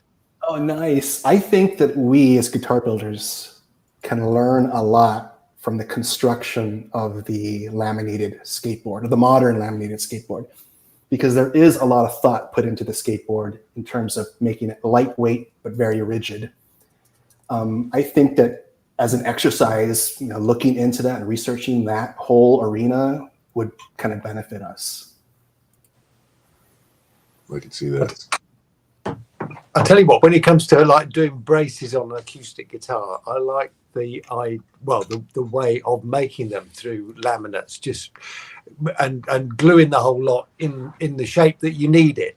Oh, nice. I think that we as guitar builders can learn a lot from the construction of the laminated skateboard, or the modern laminated skateboard, because there is a lot of thought put into the skateboard in terms of making it lightweight but very rigid. I think that as an exercise, looking into that and researching that whole arena would kind of benefit us. I can see that. I'll tell you what, when it comes to like doing braces on an acoustic guitar, I like the way of making them through laminates, just and gluing the whole lot in the shape that you need it.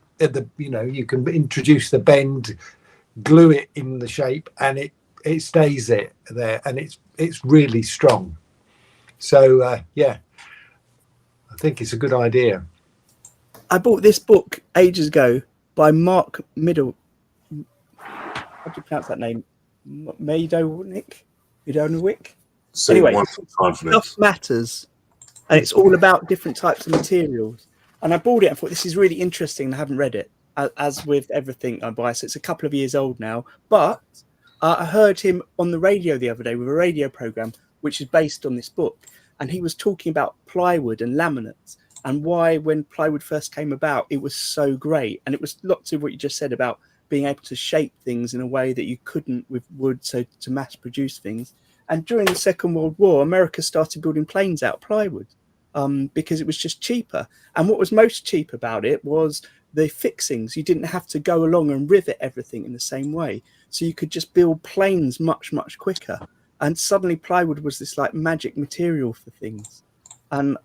You can introduce the bend, glue it in the shape, and it stays there, and it's really strong. So I think it's a good idea. I bought this book ages ago by Mark Middle. How do you pronounce that name? Midowick? Anyway, Stuff Matters. And it's all about different types of materials. And I bought it and thought, this is really interesting. And I haven't read it, as with everything I buy. So it's a couple of years old now. But I heard him on the radio the other day with a radio program, which is based on this book. And he was talking about plywood and laminates, and why when plywood first came about, it was so great. And it was lots of what you just said about being able to shape things in a way that you couldn't with wood, so to mass produce things. And during the Second World War, America started building planes out of plywood because it was just cheaper. And what was most cheap about it was the fixings. You didn't have to go along and rivet everything in the same way. So you could just build planes much, much quicker. And suddenly plywood was this like magic material for things. And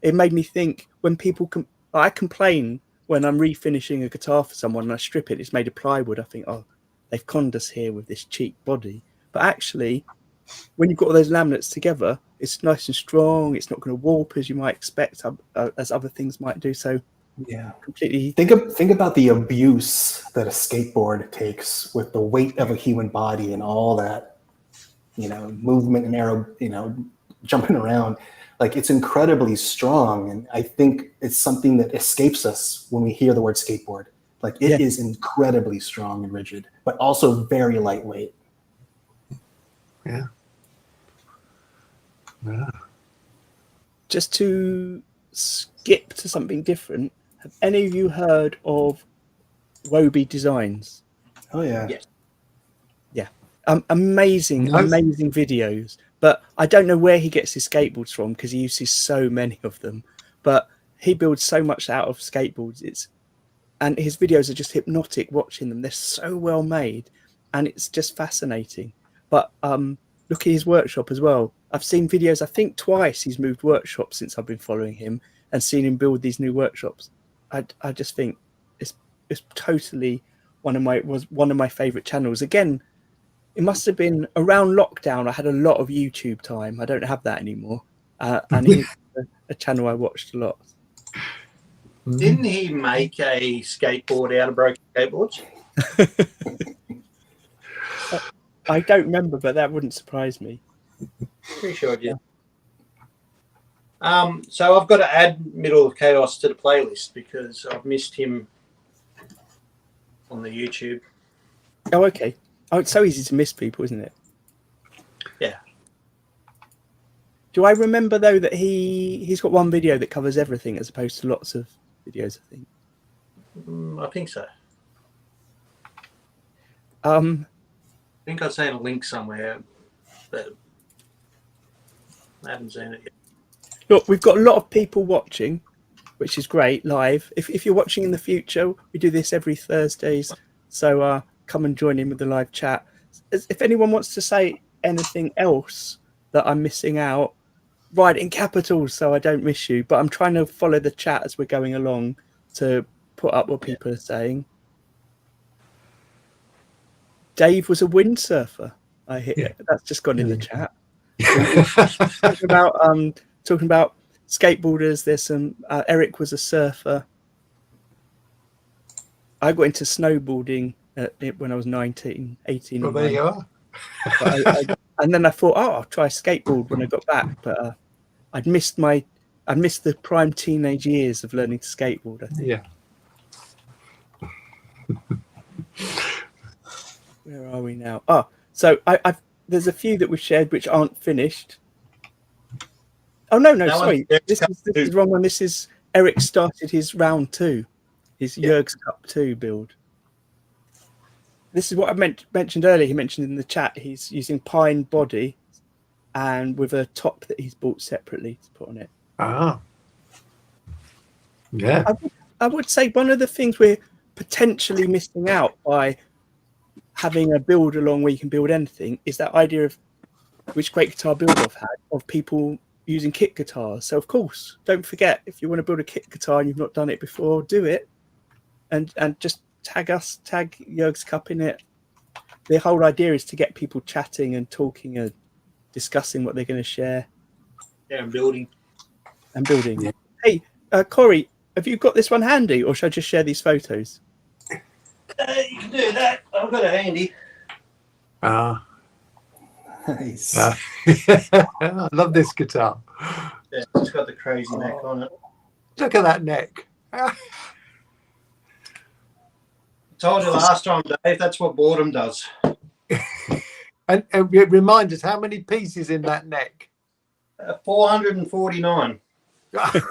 it made me think, when people I complain when I'm refinishing a guitar for someone and I strip it, it's made of plywood. I think, oh, they've conned us here with this cheap body. But actually, when you've got all those laminates together, it's nice and strong. It's not going to warp as you might expect, as other things might do. So, yeah, completely. Think about the abuse that a skateboard takes with the weight of a human body and all that, movement and aero, jumping around. Like, it's incredibly strong, and I think it's something that escapes us when we hear the word skateboard. Like, it is incredibly strong and rigid, but also very lightweight. Yeah. Just to skip to something different, have any of you heard of Woby Designs? Oh yeah. Yes. Yeah. Amazing videos. But I don't know where he gets his skateboards from, because he uses so many of them. But he builds so much out of skateboards. And his videos are just hypnotic watching them. They're so well made, and it's just fascinating. But look at his workshop as well. I've seen videos, I think twice he's moved workshops since I've been following him and seen him build these new workshops. I just think it's totally one of my favorite channels. Again, it must have been around lockdown. I had a lot of YouTube time. I don't have that anymore, and it's a channel I watched a lot. Didn't he make a skateboard out of broken skateboards? I don't remember, but that wouldn't surprise me. Pretty sure I did. So I've got to add Middle of Chaos to the playlist because I've missed him on the YouTube. Oh, okay. Oh, it's so easy to miss people, isn't it? Yeah. Do I remember though that he's got one video that covers everything as opposed to lots of videos? I think. I think so. I think I've seen a link somewhere, but I haven't seen it yet. Look, we've got a lot of people watching, which is great live. If you're watching in the future, we do this every Thursdays, so come and join in with the live chat. If anyone wants to say anything else that I'm missing out, write in capitals so I don't miss you. But I'm trying to follow the chat as we're going along to put up what people are saying. Dave was a windsurfer. I hit it. That's just gone in the chat. Talking about skateboarders. There's some. Eric was a surfer. I got into snowboarding when I was 19, 18. Well, there you are. And then I thought, I'll try skateboard when I got back. But I missed the prime teenage years of learning to skateboard, I think. Yeah. Where are we now? Oh, so there's a few that we've shared which aren't finished. Oh no, sorry. This is the wrong one. This is Eric started his round 2, his Jurgs Cup 2 build. This is what I mentioned earlier. He mentioned in the chat he's using pine body and with a top that he's bought separately to put on it. Ah. Yeah. I would say one of the things we're potentially missing out by having a build along where you can build anything is that idea of which Great Guitar Build-Off had of people using kit guitars. So of course, don't forget, if you want to build a kit guitar and you've not done it before, do it and just tag Jurgs Cup in it. The whole idea is to get people chatting and talking and discussing what they're going to share. Yeah, and building. Yeah. Hey, Corey, have you got this one handy or should I just share these photos? You can do that. I've got it handy. Nice. I love this guitar. Yeah, it's got the crazy neck on it. Look at that neck. I told you last time, Dave, that's what boredom does. And remind us, how many pieces in that neck? 449. Yeah,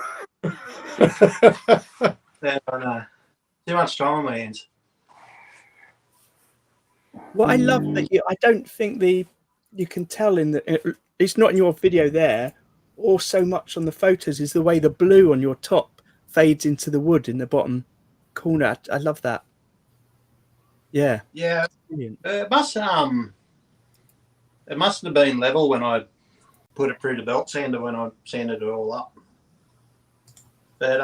I know. Too much time on my hands. What I love that I don't think you can tell it's not in your video there or so much on the photos is the way the blue on your top fades into the wood in the bottom corner. I love that. Yeah. Yeah. Brilliant. It must have been level when I put it through the belt sander when I sanded it all up. But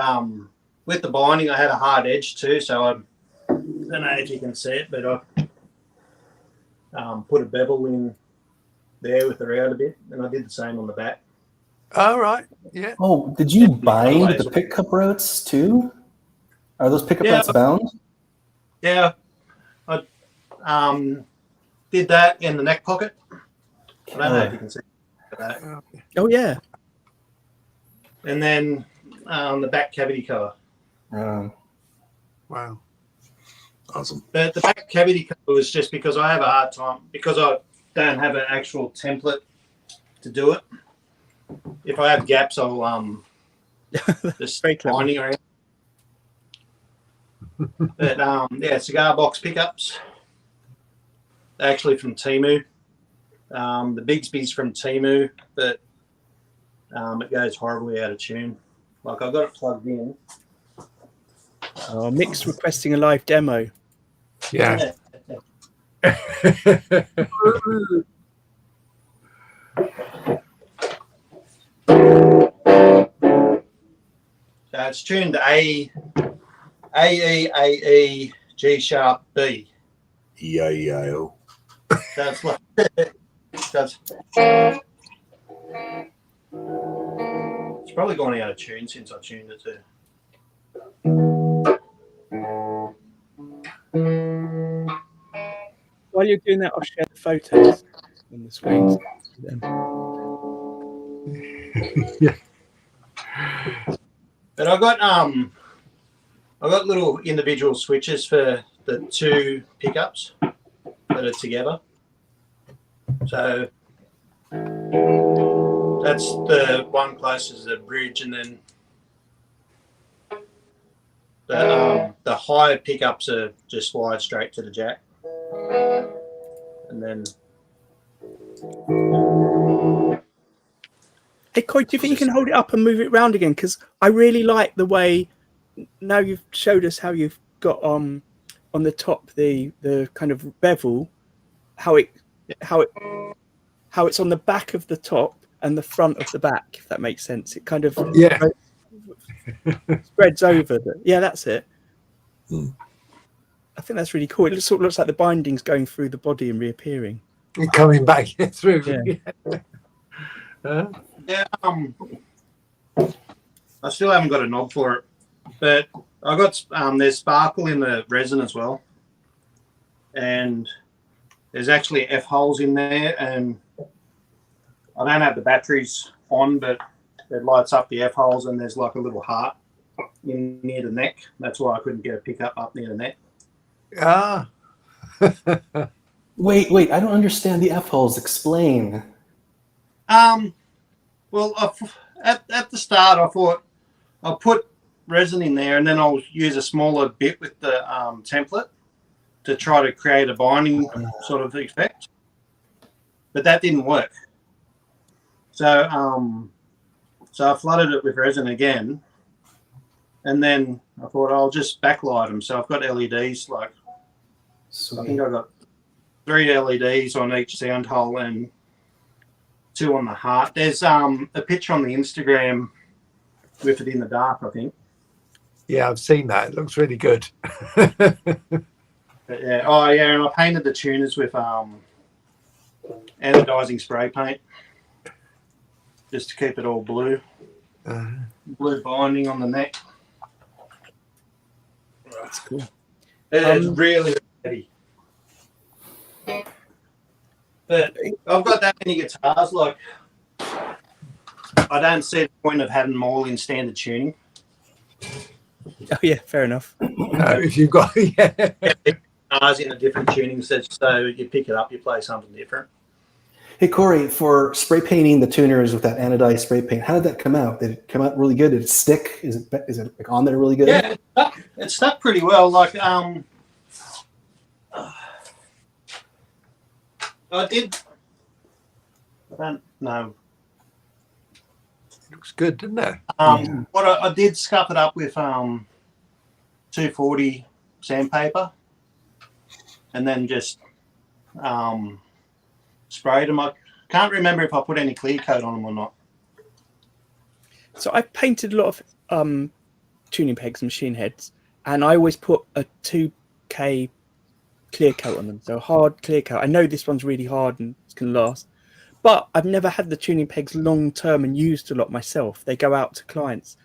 with the binding I had a hard edge too, so I don't know if you can see it, but I put a bevel in there with the round a bit, and I did the same on the back. All right. Yeah. Oh, did you bind the pickup routes too? Are those pickup routes bound? Yeah. I did that in the neck pocket. I don't know if you can see that. Oh, yeah. And then the back cavity cover. Wow. Awesome. But the back cavity cover was just because I have a hard time, because I don't have an actual template to do it. If I have gaps, I'll just binding around. But yeah, cigar box pickups. Actually from Temu. The Bigsby's from Temu, but it goes horribly out of tune. Like I've got it plugged in. Oh, Mick's requesting a live demo. Yeah. So it's tuned to A, E, G sharp, B. E-I-E-I-O. That's like that's. It's probably gone out of tune since I tuned it to. While you're doing that, I'll share the photos on the screens. Yeah. But I got little individual switches for the two pickups that are together. So that's the one closest to the bridge, and then the higher pickups are just wired straight to the jack. And then Hey, Coy, do you think you can hold it up and move it around again? Because I really like the way, now you've showed us how you've got on the top the kind of bevel, how it's on the back of the top and the front of the back, if that makes sense. It kind of spreads over. Yeah, that's it. I think that's really cool. It sort of looks like the binding's going through the body and reappearing. Coming back through. Yeah. I still haven't got a knob for it, but I got there's sparkle in the resin as well, and there's actually F holes in there, and I don't have the batteries on, but it lights up the F holes, and there's like a little heart in near the neck. That's why I couldn't get a pickup up near the neck. Ah. Wait, I don't understand the F holes. Explain. Well, at the start, I thought I'll put resin in there, and then I'll use a smaller bit with the template to try to create a binding sort of effect. But that didn't work. So I flooded it with resin again, and then I thought I'll just backlight them. So I've got LEDs, like Sweet. I think I've got 3 LEDs on each sound hole and 2 on the heart. There's a picture on the Instagram with it in the dark, I think. Yeah, I've seen that. It looks really good. But yeah, oh yeah, and I painted the tuners with anodizing spray paint just to keep it all blue. Blue binding on the neck. That's cool. It's really heavy. But I've got that many guitars, like I don't see the point of having them all in standard tuning. Oh yeah, fair enough. If you've got Guitars in a different tuning set, so you pick it up, you play something different. Hey, Corey, for spray painting the tuners with that anodized spray paint, how did that come out? Did it come out really good? Did it stick? Is it like on there really good? Yeah, it stuck pretty well. Like I don't know. looks good, doesn't it? What I did scuff it up with 240 sandpaper, and then just sprayed them. I can't remember if I put any clear coat on them or not. So I've painted a lot of tuning pegs and machine heads, and I always put a 2K clear coat on them, so hard clear coat. I know this one's really hard and it's going to last, but I've never had the tuning pegs long term and used a lot myself. They go out to clients,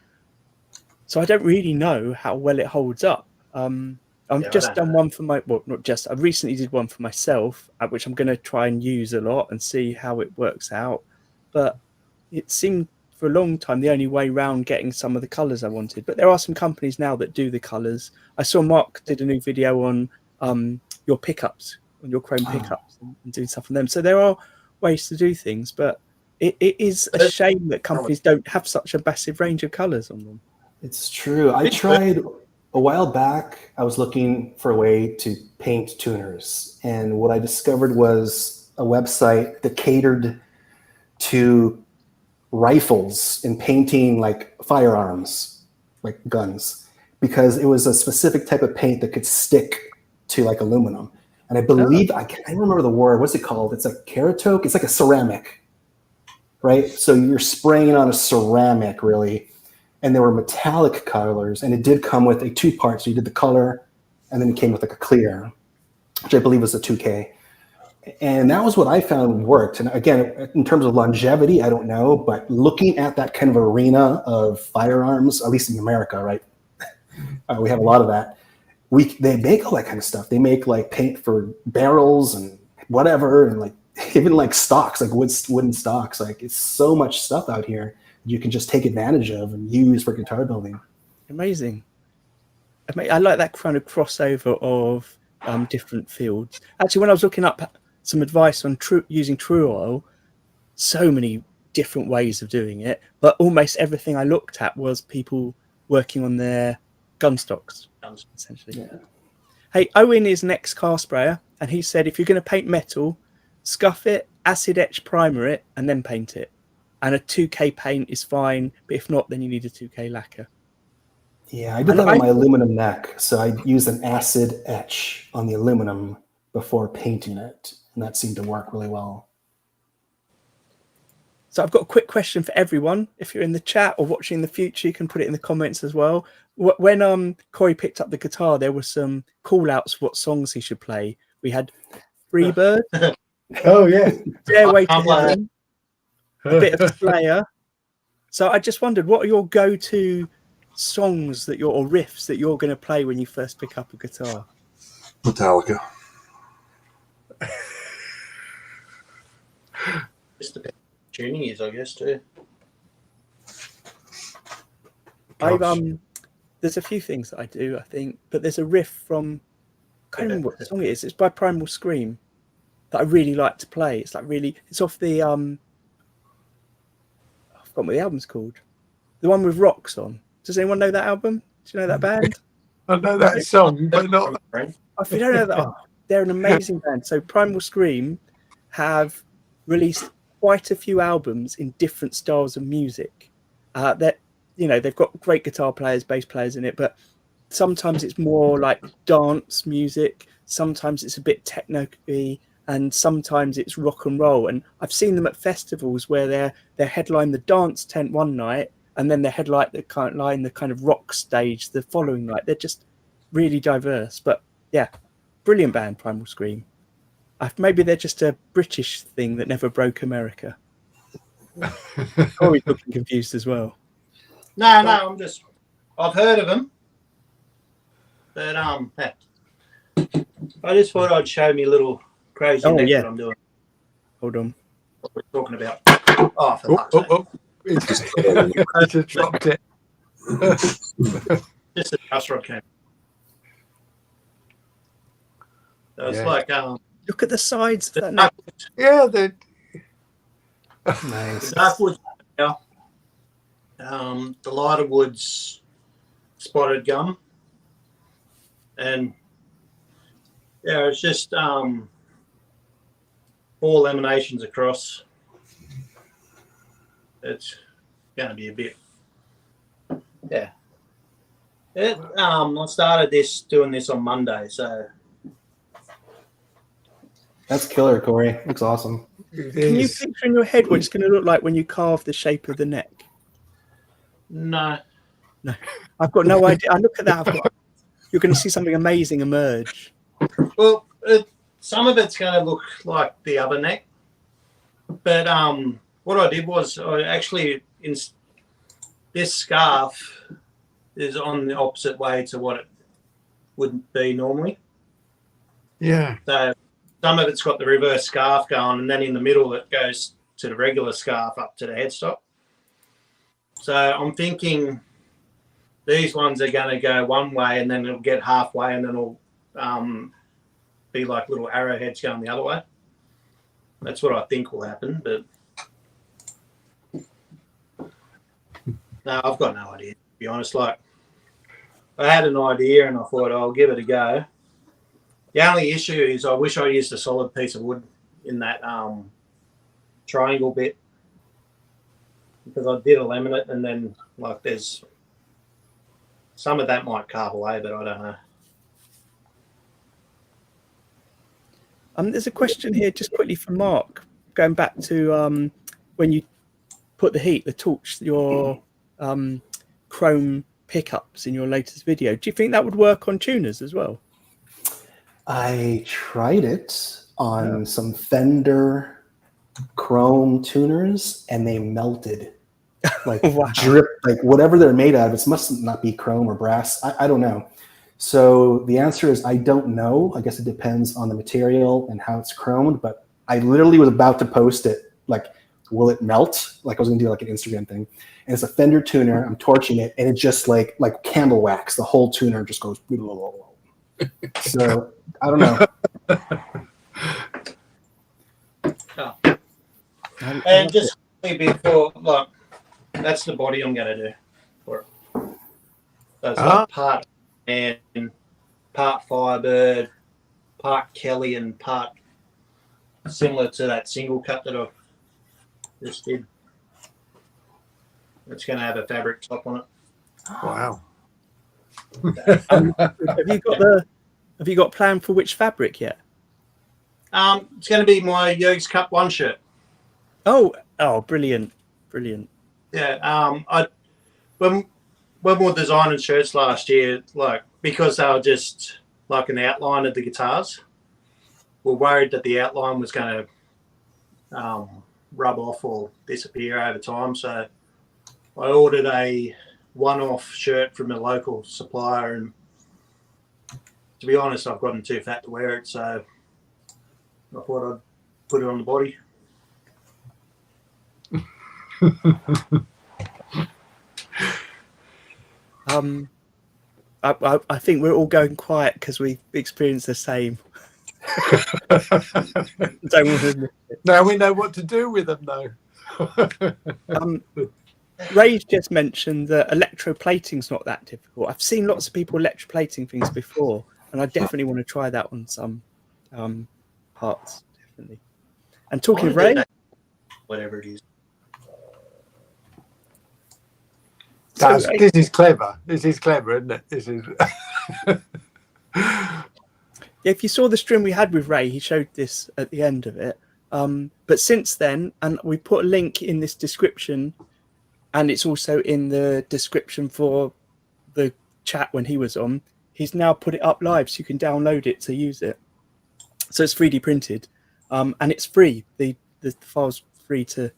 so I don't really know how well it holds up. I've just done one for my, well, not just, I recently did one for myself, which I'm going to try and use a lot and see how it works out. But it seemed for a long time the only way around getting some of the colours I wanted. But there are some companies now that do the colours. I saw Mark did a new video on your pickups, on your chrome pickups, and doing stuff on them. So there are ways to do things, but it is a shame that companies don't have such a massive range of colours on them. It's true. I tried a while back. I was looking for a way to paint tuners, and what I discovered was a website that catered to rifles and painting like firearms, like guns, because it was a specific type of paint that could stick to like aluminum. And I believe, I can't remember the word, what's it called? It's like keratoke. It's like a ceramic, right? So you're spraying on a ceramic, really. And there were metallic colors, and it did come with a 2-part. So you did the color, and then it came with like a clear, which I believe was a 2K. And that was what I found worked. And again, in terms of longevity, I don't know, but looking at that kind of arena of firearms, at least in America, right? We have a lot of that. They make all that kind of stuff. They make like paint for barrels and whatever, and like even like stocks, like wooden stocks. Like it's so much stuff out here you can just take advantage of and use for guitar building. Amazing. I like that kind of crossover of different fields. Actually, when I was looking up some advice on using true oil, so many different ways of doing it, but almost everything I looked at was people working on their gun stocks, essentially. Yeah. Hey, Owen is an ex-car sprayer, and he said if you're going to paint metal, scuff it, acid etch primer it, and then paint it. And a 2K paint is fine, but if not, then you need a 2K lacquer. Yeah, I did that on my aluminum neck. So I used an acid etch on the aluminum before painting it, and that seemed to work really well. So I've got a quick question for everyone. If you're in the chat or watching in the future, you can put it in the comments as well. When Corey picked up the guitar, there were some call-outs for what songs he should play. We had Freebird. Oh, yeah. Stairway to Heaven. A bit of Slayer. So I just wondered, what are your go-to songs or riffs that you're going to play when you first pick up a guitar? Metallica. Just the tuning is, I guess, too. There's a few things that I do, I think, but there's a riff from, I can't remember what the song it is. It's by Primal Scream that I really like to play. It's like it's off the I've forgotten what the album's called. The one with Rocks on. Does anyone know that album? Do you know that band? I know that song, but not. If you don't know that, they're an amazing band. So Primal Scream have released quite a few albums in different styles of music. They've got great guitar players, bass players in it, but sometimes it's more like dance music. Sometimes it's a bit techno-y, and sometimes it's rock and roll. And I've seen them at festivals where they're headline the dance tent one night, and then they headline the kind of rock stage the following night. They're just really diverse. But yeah, brilliant band, Primal Scream. Maybe they're just a British thing that never broke America. Corey's looking confused as well. No, I've heard of them, but I just thought I'd show me a little crazy neck that I'm doing. Hold on. What we're talking about. It just dropped it. Just a dust rod came. So it's like look at the sides of that neck. Yeah, Nice. Dark wood, the lighter wood's spotted gum, and yeah, it's just 4 laminations across. It's going to be a bit, yeah. I started doing this on Monday, so. That's killer, Corey. Looks awesome. Can you picture in your head what it's going to look like when you carve the shape of the neck? No. I've got no idea. I look at that. You're going to see something amazing emerge. Well, some of it's going to look like the other neck, but what I did was this scarf is on the opposite way to what it would be normally. Yeah. So some of it's got the reverse scarf going, and then in the middle it goes to the regular scarf up to the headstock. So I'm thinking these ones are going to go one way, and then it'll get halfway, and then it'll be like little arrowheads going the other way. That's what I think will happen, but no, I've got no idea, to be honest. Like, I had an idea and I thought I'll give it a go. The only issue is I wish I used a solid piece of wood in that triangle bit, because I did a laminate, and then like there's some of that might carve away, but I don't know. There's a question here just quickly from Mark, going back to when you put the torch, your chrome pickups in your latest video. Do you think that would work on tuners as well? I tried it on some Fender chrome tuners, and they melted. Like Wow. drip, like whatever they're made out of. It must not be chrome or brass. I don't know. So the answer is I don't know. I guess it depends on the material and how it's chromed. But I literally was about to post it. Like, will it melt? Like I was gonna do like an Instagram thing. And it's a Fender tuner. I'm torching it, and it just like candle wax. The whole tuner just goes. So I don't know. And just before, like, that's the body I'm going to do for it. So it's like part and part Firebird, part Kelly, and part similar to that single cut that I just did. It's going to have a fabric top on it. Wow. Have you got a plan for which fabric yet? It's going to be my Jurgs Cup 1 shirt. Oh, brilliant. Yeah. When we were designing shirts last year, like, because they were just like an outline of the guitars, we're worried that the outline was going to rub off or disappear over time. So I ordered a one-off shirt from a local supplier, and to be honest, I've gotten too fat to wear it, so I thought I'd put it on the body. I think we're all going quiet because we experienced the same. Don't want to admit it. Now we know what to do with them, though. Ray's just mentioned that electroplating's not that difficult. I've seen lots of people electroplating things before, and I definitely want to try that on some parts, definitely. And talking of Ray, whatever it is. This is clever. This is clever, isn't it? This is. If you saw the stream we had with Ray, he showed this at the end of it. But since then, and we put a link in this description, and it's also in the description for the chat when he was on, he's now put it up live so you can download it to use it. So it's 3D printed, and it's free. The file's free to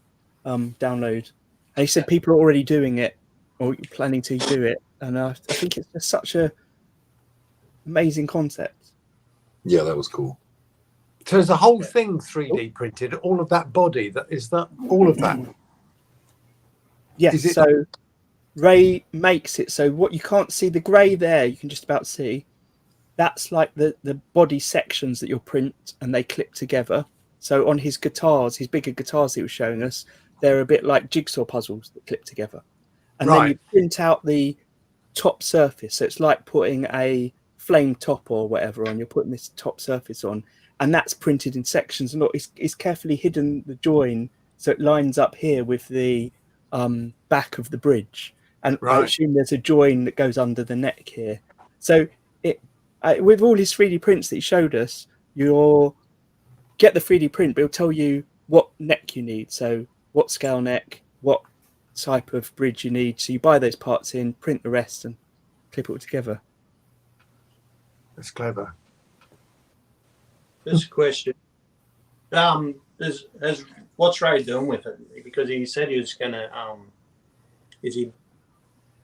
download. And he said people are already doing it or planning to do it. And I think it's just such a amazing concept. Yeah, that was cool. So is the whole thing 3D printed? All of that body? Is that all of that? Yes. So Ray makes it so what you can't see, the grey there, you can just about see. That's like the body sections that you'll print, and they clip together. So on his guitars, his bigger guitars he was showing us, they're a bit like jigsaw puzzles that clip together. And then you print out the top surface. So it's like putting a flame top or whatever on. You're putting this top surface on, and that's printed in sections. And look, it's carefully hidden the join, so it lines up here with the back of the bridge. And I assume there's a join that goes under the neck here. So with all his 3D prints that he showed us, you'll get the 3D print, but it'll tell you what neck you need. So what scale neck, what type of bridge you need. So you buy those parts in, print the rest, and clip it all together. That's clever. Just a question. What's Ray doing with it? Because he said he was going to, is he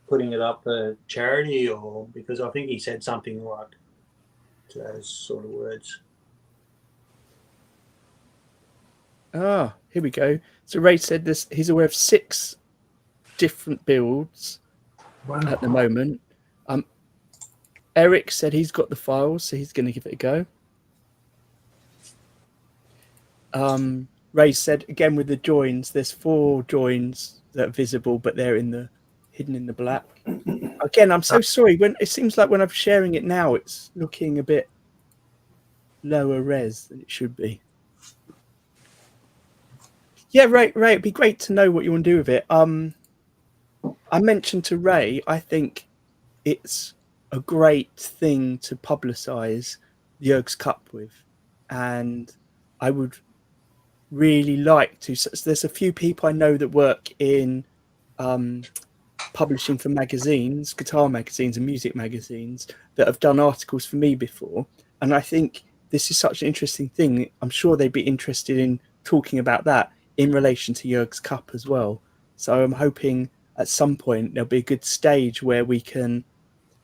putting it up for charity, or because I think he said something like those sort of words. Here we go. So Ray said this, he's aware of 6 different builds at the moment. Eric said he's got the files, so he's going to give it a go. Ray said again with the joins, there's 4 joins that are visible, but they're hidden in the black. Again, I'm so sorry. When it seems like when I'm sharing it now, it's looking a bit lower res than it should be. Yeah, Ray, it'd be great to know what you want to do with it. I mentioned to Ray, I think it's a great thing to publicize the Jurgs Cup with, and I would really like to. So there's a few people I know that work in publishing for magazines, guitar magazines and music magazines, that have done articles for me before, and I think this is such an interesting thing. I'm sure they'd be interested in talking about that in relation to Jurgs Cup as well. So I'm hoping at some point there'll be a good stage where we can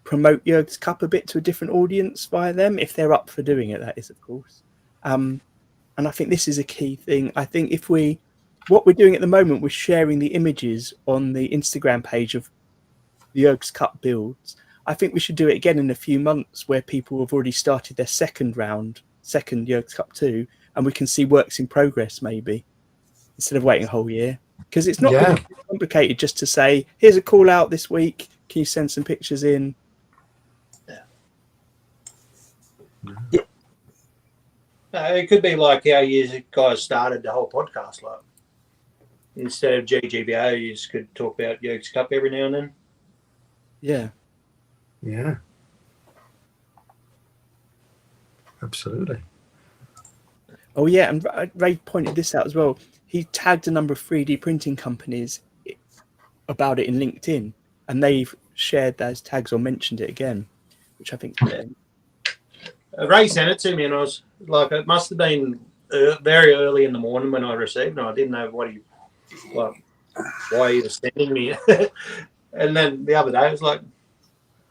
promote Jurgs Cup a bit to a different audience via them, if they're up for doing it, that is, of course. And I think this is a key thing. I think what we're doing at the moment, we're sharing the images on the Instagram page of the Jurgs Cup builds. I think we should do it again in a few months where people have already started their second Jurgs Cup 2, and we can see works in progress maybe, instead of waiting a whole year. Because it's not going to be complicated just to say, here's a call out this week, can you send some pictures in? It could be like how you guys started the whole podcast. Like, instead of GGBO, you just could talk about Jurgs Cup every now and then. Yeah. Yeah. Absolutely. Oh, yeah, and Ray pointed this out as well. He tagged a number of 3D printing companies about it in LinkedIn, and they've shared those tags or mentioned it again, which I think... Ray sent it to me, and I was like, it must have been very early in the morning when I received it. I didn't know why he was sending me. And then the other day, it was like,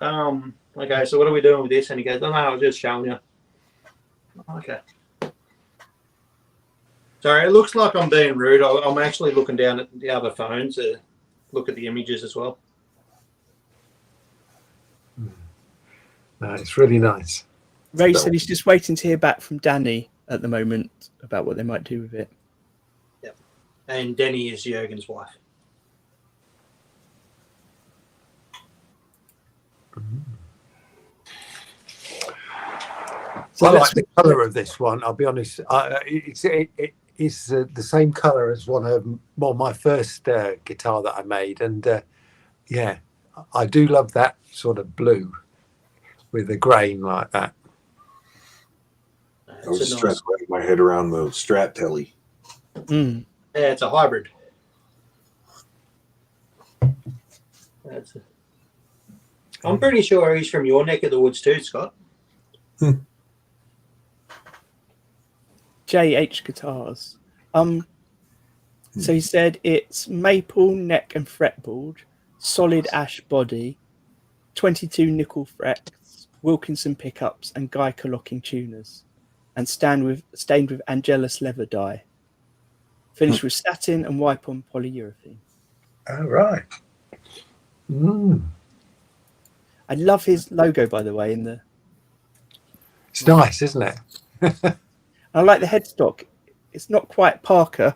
okay, so what are we doing with this? And he goes, oh, no, I was just showing you. Okay. Sorry, it looks like I'm being rude. I'm actually looking down at the other phone to look at the images as well. No, it's really nice. Ray said he's just waiting to hear back from Danny at the moment about what they might do with it. Yep. And Denny is Jurgen's wife. So I like the colour of this one. I'll be honest. It's the same colour as one of my first guitar that I made, and yeah, I do love that sort of blue with a grain like that. I was just trying to wrap my head around the Strat Telly. Yeah, it's a hybrid. I'm pretty sure he's from your neck of the woods too, Scott. JH Guitars. So he said it's maple neck and fretboard, solid ash body, 22 nickel frets, Wilkinson pickups, and Geiger locking tuners, and stained with Angelus leather dye. Finished with satin and wipe-on polyurethane. Oh, right. I love his logo, by the way. It's nice, isn't it? I like the headstock. It's not quite Parker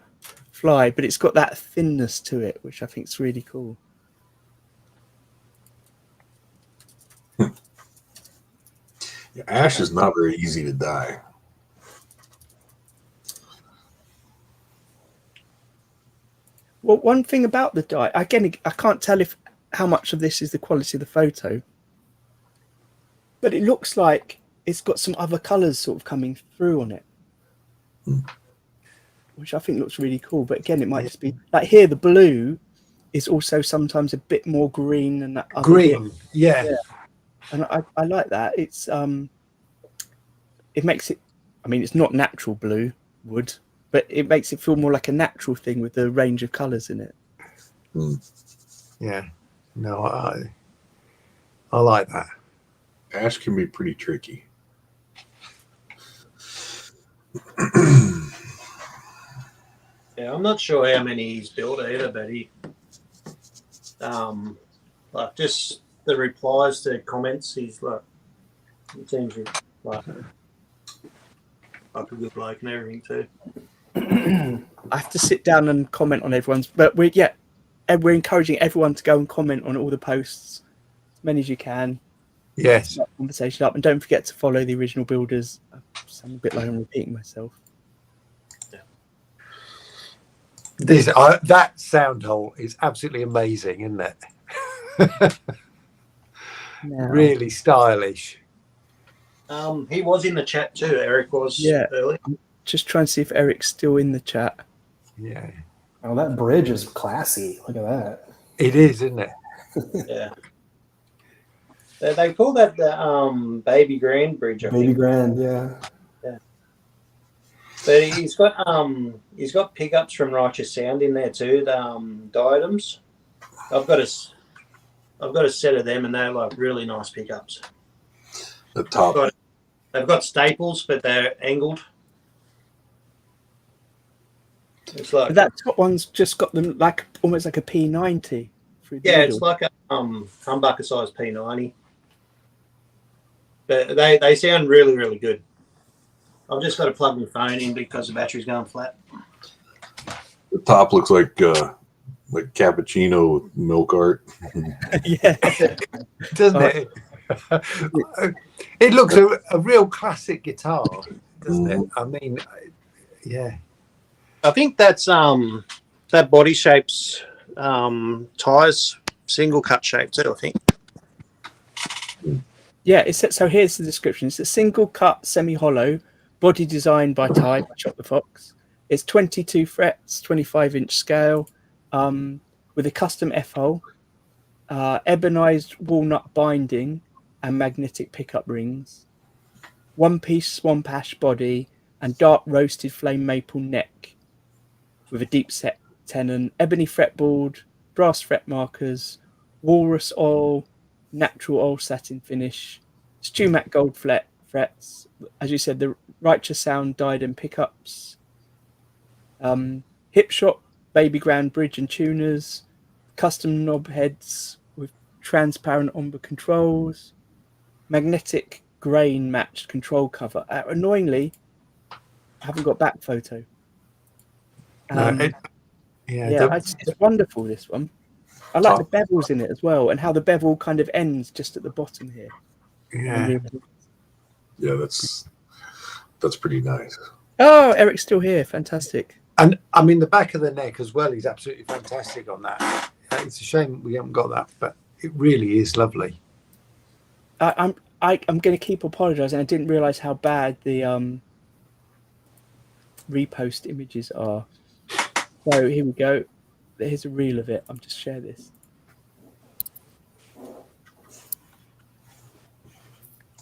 Fly, but it's got that thinness to it, which I think is really cool. Ash is not very easy to dye. Well, one thing about the dye, again, I can't tell how much of this is the quality of the photo, but it looks like it's got some other colours sort of coming through on it, which I think looks really cool. But again, it might just be like here, the blue is also sometimes a bit more green than that other green. Yeah. And I like that. It's it makes it, I mean, it's not natural blue wood, but it makes it feel more like a natural thing with the range of colours in it. Yeah. No, I like that. Ash can be pretty tricky. Yeah, I'm not sure how many he's built either, but he, like just the replies to comments, he's like, it seems like a good bloke and everything too. I have to sit down and comment on everyone's, but we're encouraging everyone to go and comment on all the posts, as many as you can. Yes. Start the conversation up, and don't forget to follow the original builders. I'm a bit like I'm repeating myself. This that sound hole is absolutely amazing, isn't it? Really stylish. He was in the chat too. Eric was earlier. Just trying to see if Eric's still in the chat. Yeah. Oh, that bridge is classy. Look at that. It is, isn't it? Yeah. They call that the Baby Grand Bridge. I Baby think. Grand, yeah. Yeah. But he's got pickups from Righteous Sound in there too. The diadems. I've got a set of them, and they're like really nice pickups. The top. They've got staples, but they're angled. It's like That top one's just got them like almost like a P90 through the yeah, middle. it's like a humbucker size P90. But they sound really, really good. I've just got to plug my phone in because the battery's going flat. The top looks like cappuccino with milk art. Yeah, Doesn't it? It looks a real classic guitar, doesn't it? I mean, yeah. I think that's that body shape's tires single cut shape too. I think. yeah. So here's the description. It's a single cut semi-hollow body designed by Ty by Chop the Fox. It's 22 frets, 25-inch scale, with a custom F-hole, ebonized walnut binding, and magnetic pickup rings. One-piece swamp ash body and dark roasted flame maple neck, with a deep set tenon, ebony fretboard, brass fret markers, walrus oil, natural oil satin finish, stew matte gold frets, as you said, the Righteous Sound diadem pickups, hip shot baby ground bridge and tuners, custom knob heads with transparent ombre controls, magnetic grain matched control cover. Annoyingly, I haven't got back photo. It's wonderful, this one. I like the bevels in it as well, and how the bevel kind of ends just at the bottom here. Yeah, that's pretty nice. Oh, Eric's still here. Fantastic. And I mean, the back of the neck as well is absolutely fantastic on that. It's a shame we haven't got that, but it really is lovely. I'm going to keep apologising. I didn't realise how bad the repost images are. So here we go. Here's a reel of it. I'll just share this.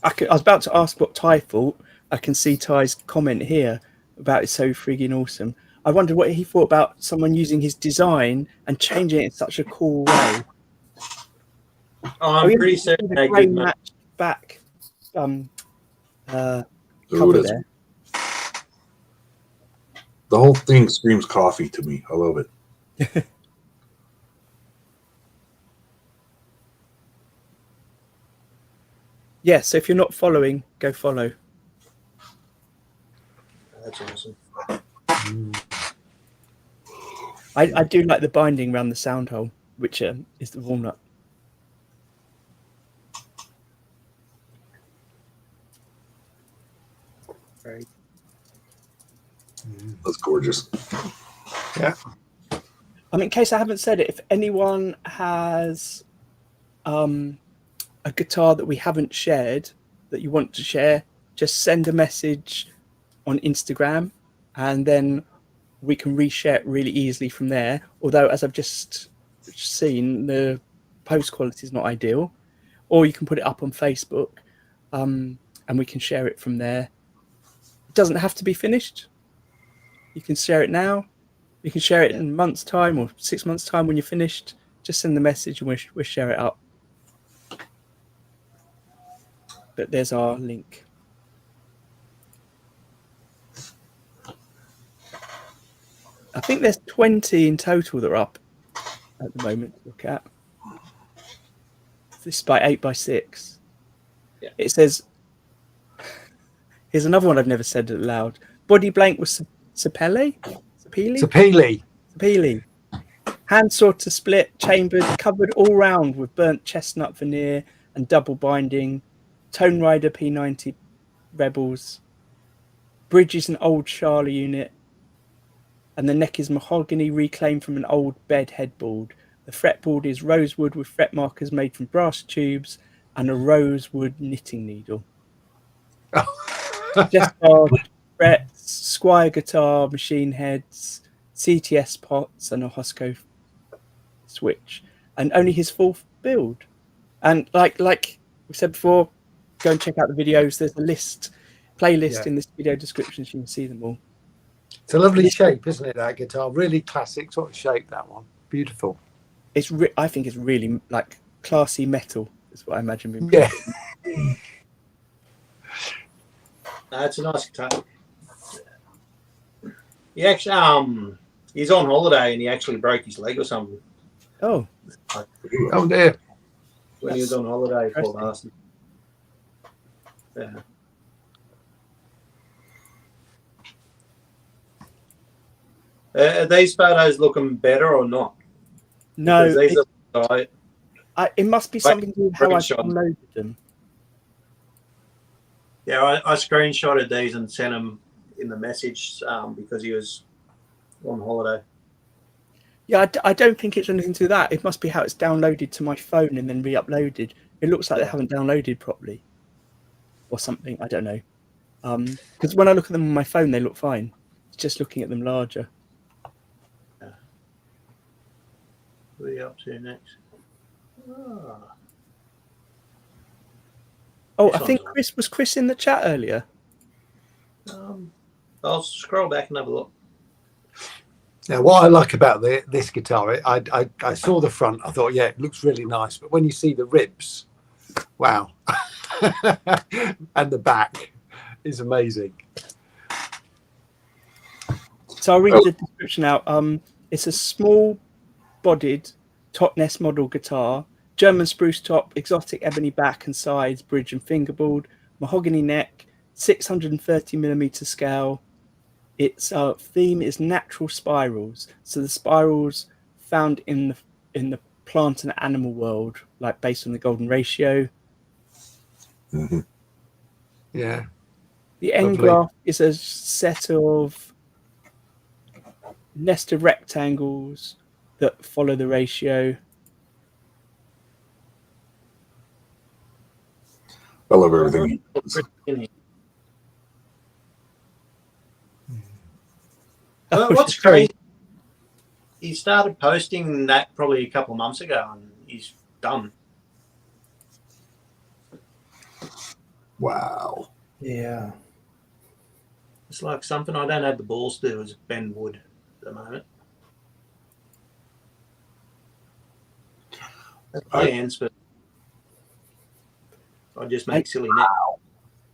I was about to ask what Ty thought. I can see Ty's comment here about it's so frigging awesome. I wondered what he thought about someone using his design and changing it in such a cool way. I'm pretty certain they did match back cover there. The whole thing screams coffee to me. I love it. Yeah, so if you're not following, go follow. That's awesome. I do like the binding around the sound hole, which is the walnut. Very. That's gorgeous. Yeah. In case I haven't said it, if anyone has a guitar that we haven't shared that you want to share, just send a message on Instagram, and then we can reshare it really easily from there. Although, as I've just seen, the post quality is not ideal. Or you can put it up on Facebook, and we can share it from there. It doesn't have to be finished. You can share it now. You can share it in a month's time or 6 months' time when you're finished. Just send the message and we'll share it up. But there's our link. I think there's 20 in total that are up at the moment to look at. This is by 8x6. Yeah. It says, here's another one I've never said it loud. Body blank was Sapele? Sapele. Hand saw to split, chambered, covered all round with burnt chestnut veneer and double binding. Tone Rider P90 Rebels. Bridge is an old Charlie unit. And the neck is mahogany reclaimed from an old bed headboard. The fretboard is rosewood with fret markers made from brass tubes and a rosewood knitting needle. Just frets, Squire guitar, machine heads, CTS pots, and a Hosco switch. And only his full build. And like we said before, go and check out the videos. There's a playlist in this video description so you can see them all. It's a lovely shape, isn't it? That guitar, really classic sort of shape. That one, beautiful. I think it's really like classy metal. Is what I imagine being. Yeah. No, it's a nice guitar. He actually, he's on holiday and he actually broke his leg or something. Oh. Oh dear. When he was on holiday for interesting. last. Yeah. Are these photos looking better or not? No, Because these are it must be something to do with how I screenshot. downloaded them. yeah, I screenshotted these and sent them in the message because he was on holiday. Yeah, I don't think it's anything to do with that. It must be how it's downloaded to my phone and then re-uploaded. It looks like they haven't downloaded properly, or something. I don't know. Because when I look at them on my phone, they look fine. It's just looking at them larger. Yeah. What are you up to next? Oh, This I think one's Chris was in the chat earlier. I'll scroll back and have a look. Now, what I like about this guitar, I saw the front. I thought, yeah, it looks really nice. But when you see the ribs, wow, and the back is amazing. So I'll read the description out. It's a small-bodied Totnes model guitar, German spruce top, exotic ebony back and sides, bridge and fingerboard, mahogany neck, 630mm scale. Its theme is natural spirals. So the spirals found in the plant and animal world, like based on the golden ratio. Mm-hmm. Yeah. The end graph is a set of nested rectangles that follow the ratio. I love everything. What's crazy? He started posting that probably a couple of months ago, and he's done. Wow. Yeah. It's like something I don't have the balls to do is bend wood at the moment. Plans, but I just make silly net.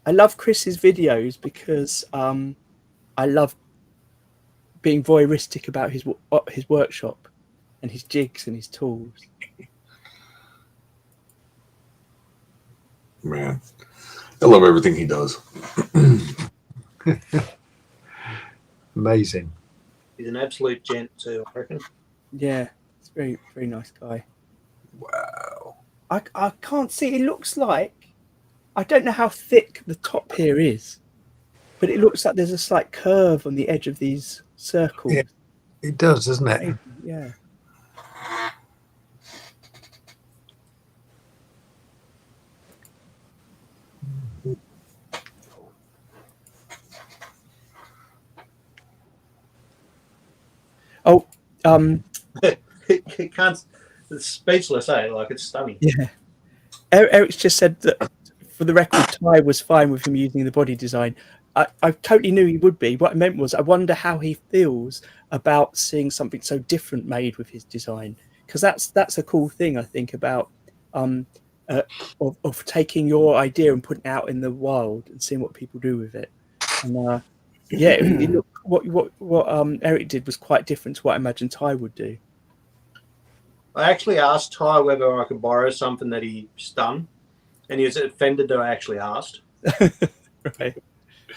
I love Chris's videos because I love being voyeuristic about his workshop and his jigs and his tools. Man, I love everything he does. Amazing. He's an absolute gent too, I reckon. Yeah, it's a very, very nice guy. Wow. I can't see. It looks like, I don't know how thick the top here is, but it looks like there's a slight curve on the edge of these circles. Yeah, it does, doesn't it? Yeah. Oh, It can't. It's speechless, eh? Like it's stunning. yeah. Eric's just said that for the record, Ty was fine with him using the body design. I totally knew he would be. What I meant was, I wonder how he feels about seeing something so different made with his design, because that's a cool thing, I think, about of taking your idea and putting it out in the wild and seeing what people do with it. And yeah, it looked, what Eric did was quite different to what I imagined Ty would do. I actually asked Ty whether I could borrow something that he's done, and he was offended that I actually asked. Right.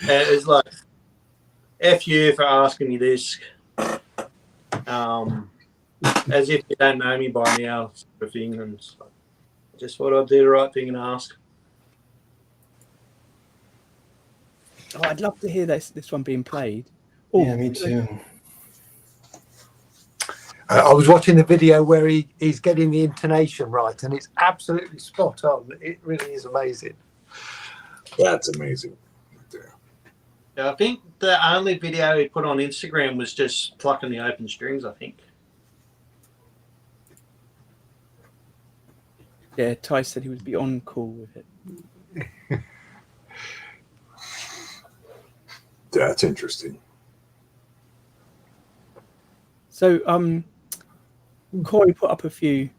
It's like, F you for asking me this. As if you don't know me by now, sort of thing. And I just thought I'd do the right thing and ask. Oh, I'd love to hear this one being played. Oh, Yeah, me too. I was watching the video where he's getting the intonation right, and it's absolutely spot on. It really is amazing. That's amazing. Right there. Yeah, I think the only video he put on Instagram was just plucking the open strings, I think. Yeah, Ty said he would be on cool with it. That's interesting. So Corey put up a few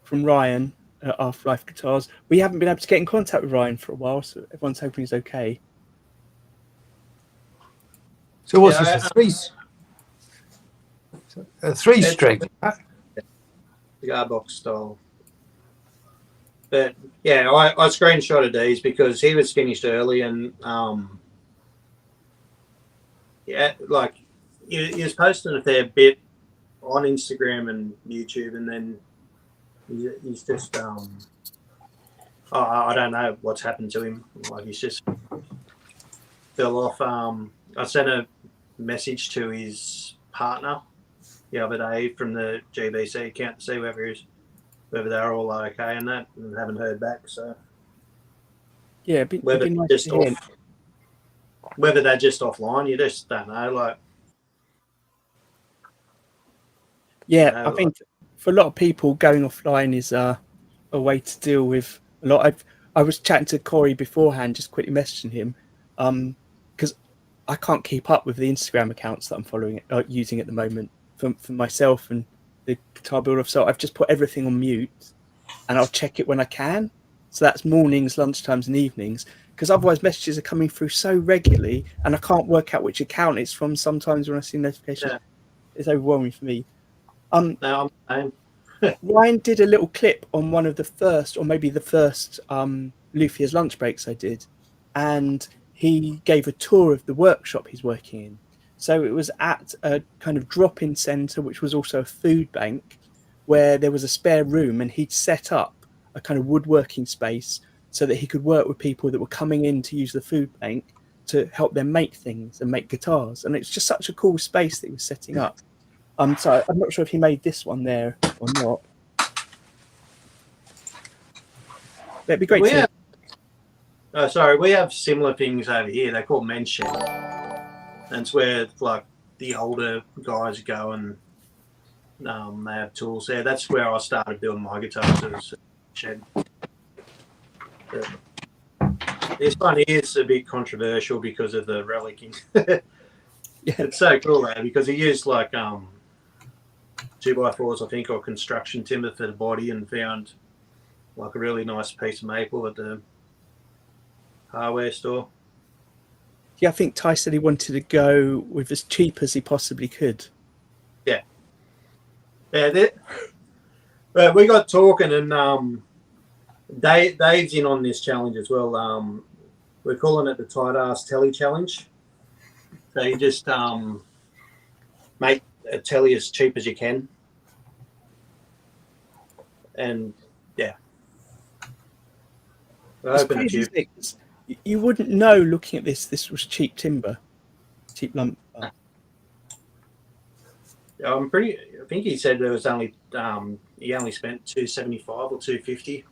from Ryan at Afterlife Guitars. We haven't been able to get in contact with Ryan for a while, so everyone's hoping he's okay. So what's Yeah, this? A three string. The Garbox style. But yeah, I screenshotted these because he was finished early, and yeah, like he was posting a fair bit on Instagram and YouTube, and then he's just I don't know what's happened to him. Like he's just fell off. I sent a message to his partner the other day from the GBC account to see whether they're all okay and that, and haven't heard back. So Yeah, whether it'd be nice just to hear. whether they're just offline, you just don't know. Like Yeah, I think for a lot of people, going offline is a way to deal with a lot. I was chatting to Corey beforehand, just quickly messaging him, because I can't keep up with the Instagram accounts that I'm following, using at the moment for myself and the Guitar Builder. So I've just put everything on mute, and I'll check it when I can. So that's mornings, lunchtimes, and evenings, because otherwise messages are coming through so regularly, and I can't work out which account it's from. Sometimes when I see notifications, it's overwhelming for me. no, Ryan did a little clip on one of the first, or maybe the first, Luthier's lunch breaks I did, and he gave a tour of the workshop he's working in. So it was at a kind of drop-in centre, which was also a food bank, where there was a spare room, and he'd set up a kind of woodworking space so that he could work with people that were coming in to use the food bank to help them make things and make guitars. And it's just such a cool space that he was setting up. So I'm not sure if he made this one there or not. But it'd be great to... we have similar things over here. They're called men's shed. And it's where like the older guys go and they have tools there. That's where I started building my guitars, as a shed. But this one here is a bit controversial because of the relicing. Yeah. It's so cool though, because he used like 2x4s, I think, or construction timber for the body, and found like a really nice piece of maple at the hardware store. Yeah, I think Ty said he wanted to go with as cheap as he possibly could. Yeah. But we got talking, and Dave's in on this challenge as well. We're calling it the Tight Ass Telly Challenge. So you just make a telly as cheap as you can. And yeah. It's crazy, isn't it? 'Cause you wouldn't know looking at this was cheap timber, cheap lump. I think he said there was only he only spent $275 or $250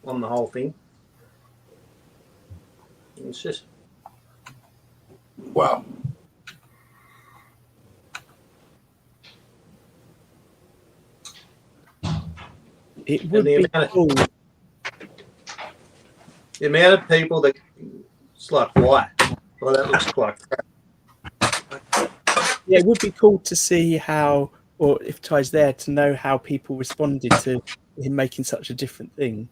on the whole thing. It's just Wow. It would be cool. The amount of people that it's like, why? Well, that looks like crap. Yeah, it would be cool to see how, or if Ty's there, to know how people responded to him making such a different thing.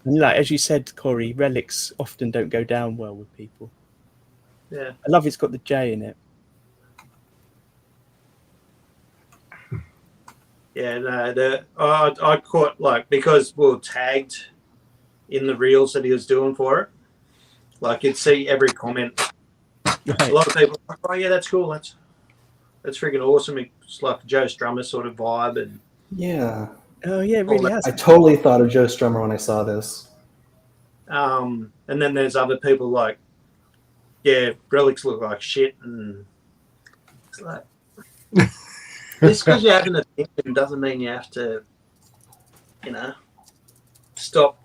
And like as you said, Corey, relics often don't go down well with people. Yeah. I love it's got the J in it. Yeah, no, I caught, like, because we were tagged in the reels that he was doing for it, like you'd see every comment. Right. A lot of people are like, oh yeah, that's cool, that's freaking awesome. It's like a Joe Strummer sort of vibe. And Yeah. Oh yeah, it really has. I totally thought of Joe Strummer when I saw this. and then there's other people like, yeah, relics look like shit, and it's like, just because you have an opinion doesn't mean you have to,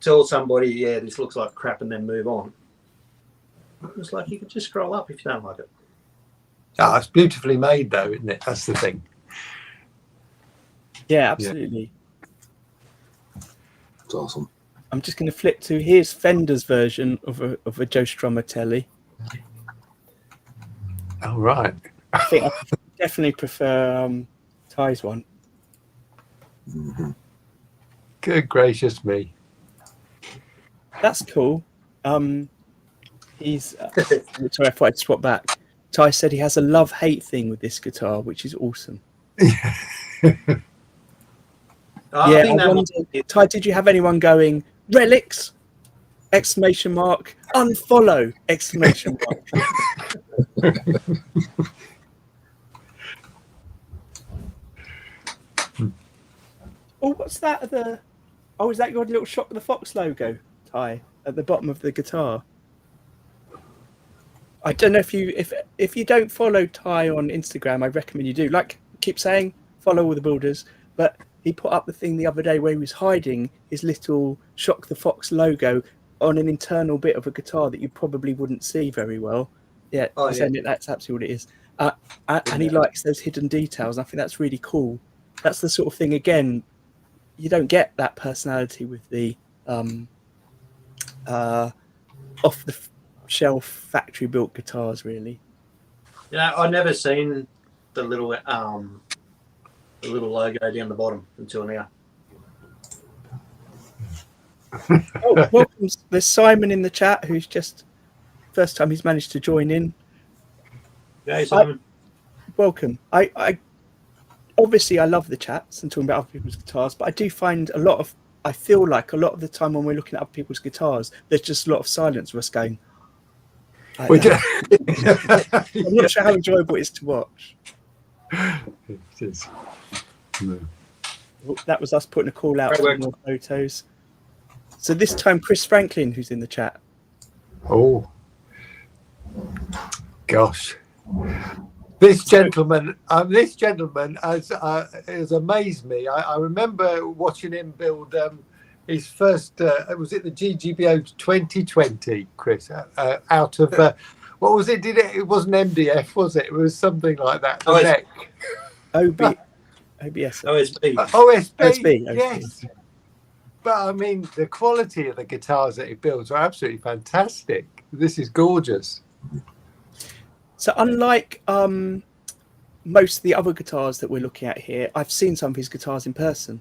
tell somebody, yeah, this looks like crap, and then move on. It's like you can just scroll up if you don't like it. Ah, it's beautifully made, though, isn't it? That's the thing. Yeah, absolutely. It's awesome. I'm just going to flip to here's Fender's version of a Joe Strummer telly. Oh, right. I think I definitely prefer Ty's one. Mhm. Good gracious me. That's cool. He's sorry, I thought I'd swap back. Ty said he has a love-hate thing with this guitar, which is awesome. I Yeah, think I that wonder, Ty, did you have anyone going relics? Exclamation mark. Unfollow! Exclamation mark. Oh, what's that? Oh, is that your little Shock the Fox logo, Ty, at the bottom of the guitar? I don't know if you don't follow Ty on Instagram, I recommend you do. Like, keep saying, follow all the builders, but he put up the thing the other day where he was hiding his little Shock the Fox logo on an internal bit of a guitar that you probably wouldn't see very well. Yeah, Oh, yeah. that's absolutely what it is. And he likes those hidden details. I think that's really cool. That's the sort of thing, again, you don't get that personality with the off the shelf factory built guitars, really. I've never seen the little logo down the bottom until now. Oh, welcome. There's Simon in the chat, who's just first time he's managed to join in. Yeah, Simon. Welcome. I obviously I love the chats and talking about other people's guitars, but I do find I feel like a lot of the time when we're looking at other people's guitars, there's just a lot of silence of us going. I'm not sure how enjoyable it is to watch. It is. No. That was us putting a call out for more photos. So this time, Chris Franklin, who's in the chat. Oh, gosh. This gentleman has amazed me. I remember watching him build his first, was it the GGBO 2020, Chris? Out of, what was it? It wasn't MDF, was it? It was something like that. The neck. OBS. OSB. OSB, OSB. yes. But I mean, the quality of the guitars that he builds are absolutely fantastic. This is gorgeous. So unlike most of the other guitars that we're looking at here, I've seen some of his guitars in person.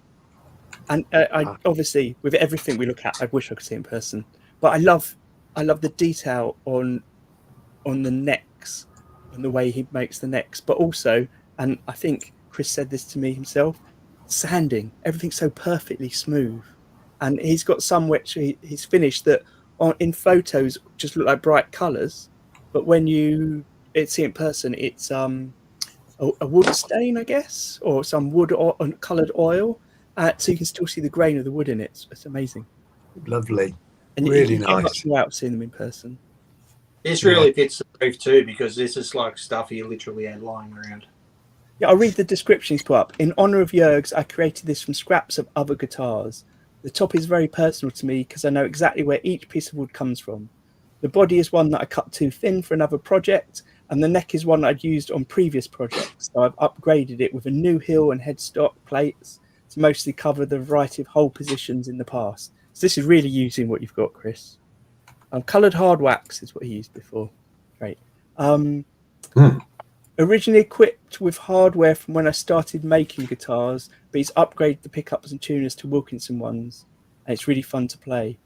And I obviously, with everything we look at, I wish I could see in person. But I love the detail on the necks and the way he makes the necks. But also, and I think Chris said this to me himself, sanding. Everything's so perfectly smooth. And he's got some which he's finished that in photos just look like bright colours. But when you see it in person, it's a wood stain, I guess, or some wood or coloured oil. So you can still see the grain of the wood in it. It's amazing. Lovely. And really you get nice. much more out seeing them in person. This really fits the brief too, because this is like stuff he literally had lying around. Yeah, I'll read the description he's put up. In honour of Jurgs, I created this from scraps of other guitars. The top is very personal to me because I know exactly where each piece of wood comes from. The body is one that I cut too thin for another project, and the neck is one I'd used on previous projects. So I've upgraded it with a new heel and headstock plates to mostly cover the variety of hole positions in the past. So this is really using what you've got, Chris. Coloured hard wax is what he used before. Great. Originally equipped with hardware from when I started making guitars, but he's upgraded the pickups and tuners to Wilkinson ones, and it's really fun to play.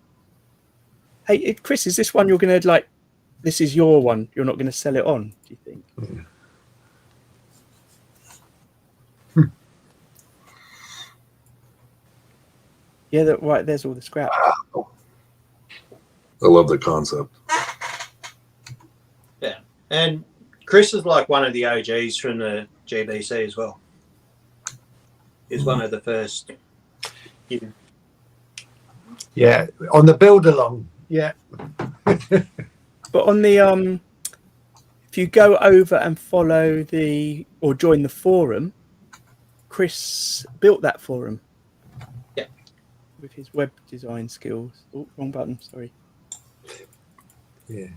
Hey, Chris, is this one you're going to like? This is your one. You're not going to sell it on, do you think? Yeah, right. There's all the scrap. I love the concept. Yeah, and Chris is like one of the OGs from the GBC as well. He's one of the first. Yeah, on the build along. Yeah. But on the if you go over and follow or join the forum, Chris built that forum. Yeah. With his web design skills. Oh, wrong button. Sorry. Yeah.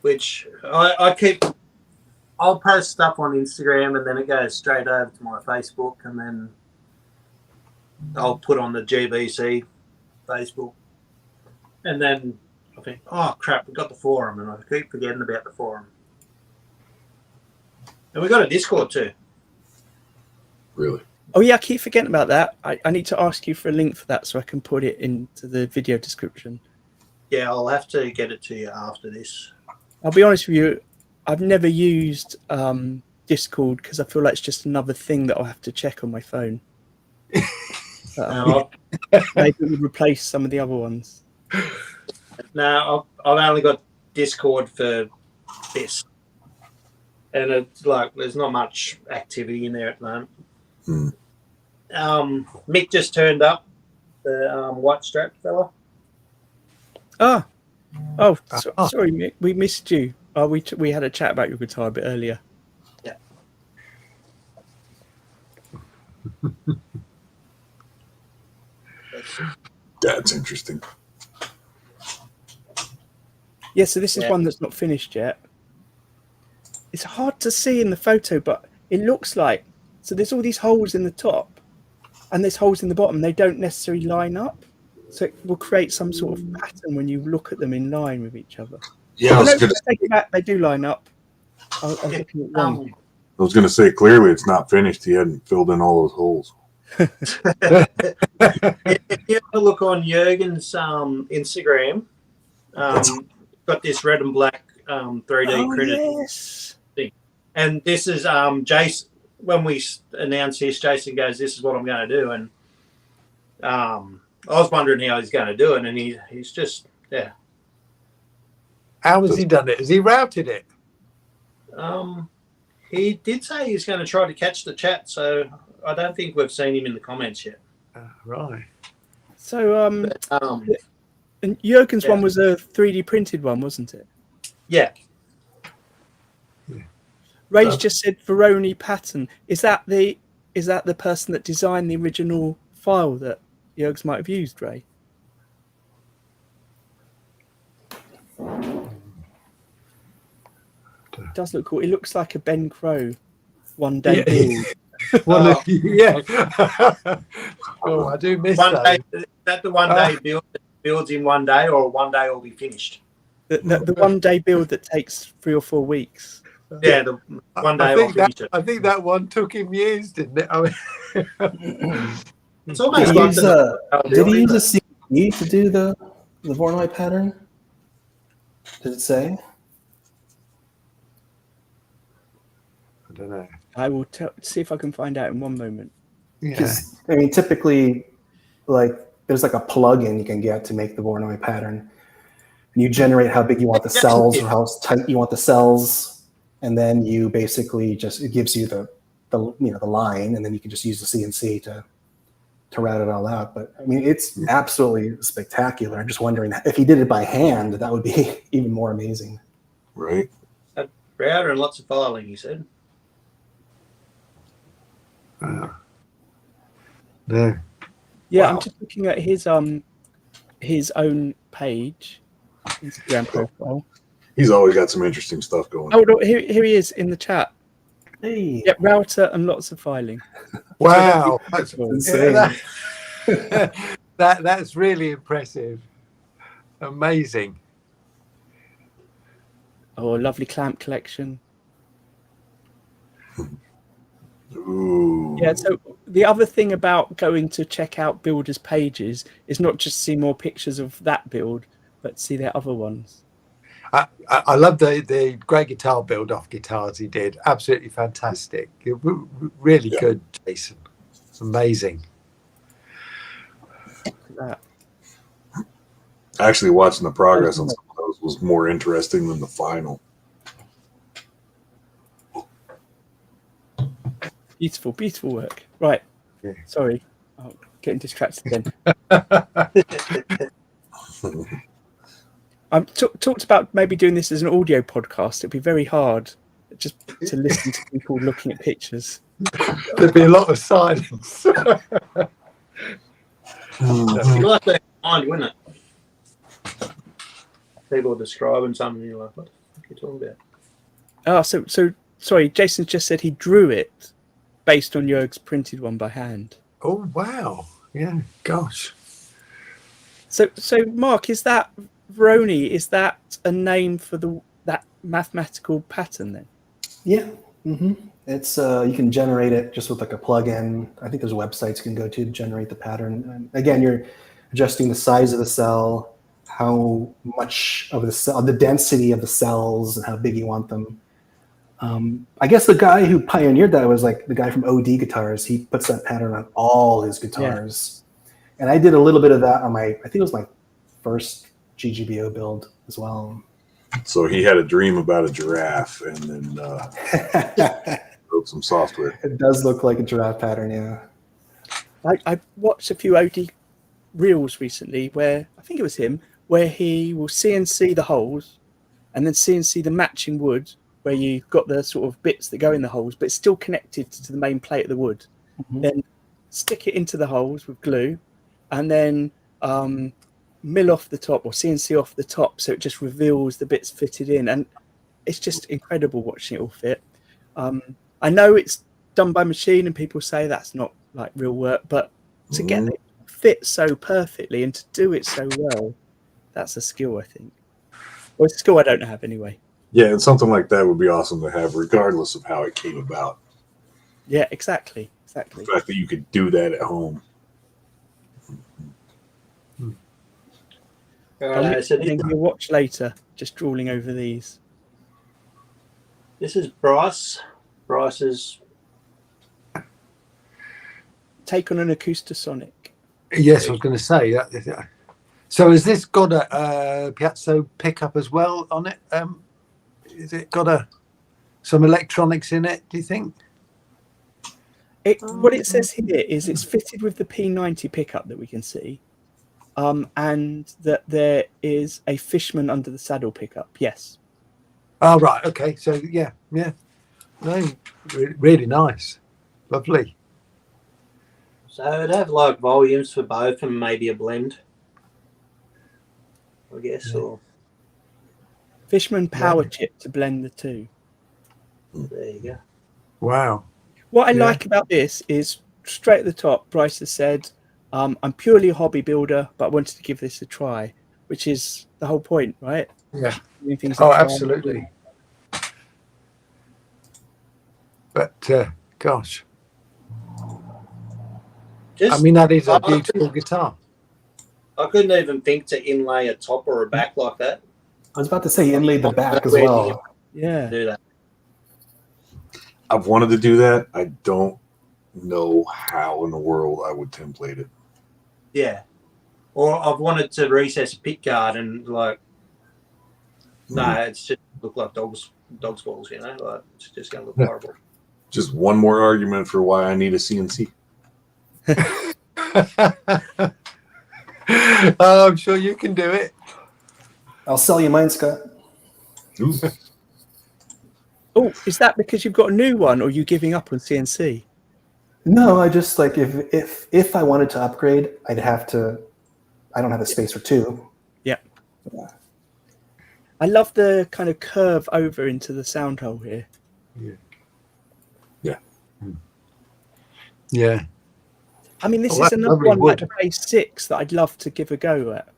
Which I'll post stuff on Instagram and then it goes straight over to my Facebook and then I'll put on the GBC Facebook. And then I think, oh crap, we got the forum, and I keep forgetting about the forum. And we got a Discord too. Really? Oh yeah, I keep forgetting about that. I need to ask you for a link for that so I can put it into the video description. Yeah, I'll have to get it to you after this. I'll be honest with you, I've never used Discord because I feel like it's just another thing that I'll have to check on my phone. No, Maybe it would replace some of the other ones. I've only got Discord for this. And it's like there's not much activity in there at the moment. Mick just turned up, the white strap fella. Sorry, Mick, we missed you. We had a chat about your guitar a bit earlier. Yeah. That's interesting. Yeah, so this is one that's not finished yet. It's hard to see in the photo, but it looks like, so there's all these holes in the top and there's holes in the bottom. They don't necessarily line up. So it will create some sort of pattern when you look at them in line with each other. Yeah, Take it back, they do line up. I was looking at one. I was going to say, clearly it's not finished. He hadn't filled in all those holes. If you have a look on Jurgen's Instagram, got this red and black 3D printed thing. And this is Jason. When we announced this, Jason goes, "This is what I'm going to do." And I was wondering how he's going to do it, and he's just How has he done it? Has he routed it? He did say he's going to try to catch the chat, so I don't think we've seen him in the comments yet. Right. So and Jurgen's one was a 3D printed one, wasn't it? Yeah. Ray's just said Veroni pattern. Is that the person that designed the original file that Jurgs might have used, Ray? It does look cool. It looks like a Ben Crow one day build. Well, yeah. Oh, I do miss that. Is that the one day build that builds in one day, or one day will be finished? The one day build that takes 3 or 4 weeks. Yeah, the one day will finish it. I think that one took him years, didn't it? I mean, It's almost Did he like use a CD to do the Voronoi pattern? Did it say? I don't know. I will see if I can find out in one moment. Yeah. I mean, typically, like there's like a plug-in you can get to make the Voronoi pattern, and you generate how big you want the cells or how tight you want the cells, and then you basically it gives you the line, and then you can just use the CNC to route it all out. But I mean, it's absolutely spectacular. I'm just wondering if he did it by hand, that would be even more amazing. Right. a router and lots of filing, he said. No. Yeah, Wow. I'm just looking at his own page, Instagram profile. He's always got some interesting stuff going. Oh, no, here he is in the chat. Hey, Yep, router and lots of filing. Wow. That's insane. That's really impressive. Amazing. Oh, a lovely clamp collection. Ooh. Yeah, so the other thing about going to check out builders' pages is not just see more pictures of that build, but see their other ones. I love the great guitar build off guitars he did. Absolutely fantastic. Really good, Jason. It's amazing. Look at that. Actually, watching the progress on some of those was more interesting than the final. Beautiful, beautiful work. Right. Yeah. Sorry. Oh, getting distracted again. Talked about maybe doing this as an audio podcast. It'd be very hard just to listen to people looking at pictures. There'd be a lot of silence. You like that mind, wouldn't it? People describing something, and you're like, what the fuck are you talking about? Oh, so sorry, Jason just said he drew it based on Jurg's printed one by hand. Oh, wow. Yeah, gosh. So Mark, is that Veroni, is that a name for that mathematical pattern then? Yeah, It's you can generate it just with like a plugin. I think there's websites you can go to generate the pattern. And again, you're adjusting the size of the cell, how much of the cell, the density of the cells, and how big you want them. I guess the guy who pioneered that was like the guy from OD Guitars. He puts that pattern on all his guitars. And I did a little bit of that on I think it was my first GGBO build as well. So he had a dream about a giraffe and then wrote some software. It does look like a giraffe pattern, yeah. I watched a few OD reels recently where, I think it was him, where he will CNC the holes and then CNC the matching wood, where you've got the sort of bits that go in the holes, but it's still connected to the main plate of the wood. Then stick it into the holes with glue, and then mill off the top or CNC off the top, so it just reveals the bits fitted in. And it's just incredible watching it all fit. I know it's done by machine, and people say that's not like real work, but to get it fit so perfectly and to do it so well, that's a skill, I think. Well, it's a skill I don't have anyway. Yeah, and something like that would be awesome to have, regardless of how it came about. Yeah, exactly. The fact that you could do that at home. So You'll watch later, just drooling over these. this is Bryce. Bryce's Take on an Acoustasonic. Yes, I was going to say that. So has this got a piezo pickup as well on it? Is it got some electronics in it, do you think? What it says here is it's fitted with the P90 pickup that we can see, and that there is a Fishman under the saddle pickup. Yes. Oh, right. Okay. So, yeah. No, really nice. Lovely. So it'd have like volumes for both and maybe a blend, I guess. Or Fishman power chip to blend the two. there you go. Wow. What I like about this is straight at the top, Bryce has said, I'm purely a hobby builder, but I wanted to give this a try, which is the whole point, right? Yeah. Doing things Oh, a try. absolutely. But, gosh. I mean, that is a beautiful guitar. I couldn't even think to inlay a top or a back like that. I was about to say he inlaid the back as well. Yeah. Do that. I've wanted to do that. I don't know how in the world I would template it. Yeah. Or I've wanted to recess a pick guard and like, no, it's just look like dog's balls, you know, like it's just going to look horrible. Just one more argument for why I need a CNC. Oh, I'm sure you can do it. I'll sell you mine, Scott. Ooh. Oh, is that because you've got a new one, or are you giving up on CNC? No, I just like if I wanted to upgrade, I'd have to. I don't have the space for two. Yeah. I love the kind of curve over into the sound hole here. Yeah. I mean, this Oh, is that's another lovely one like wood. the Bass 6 that I'd love to give a go at.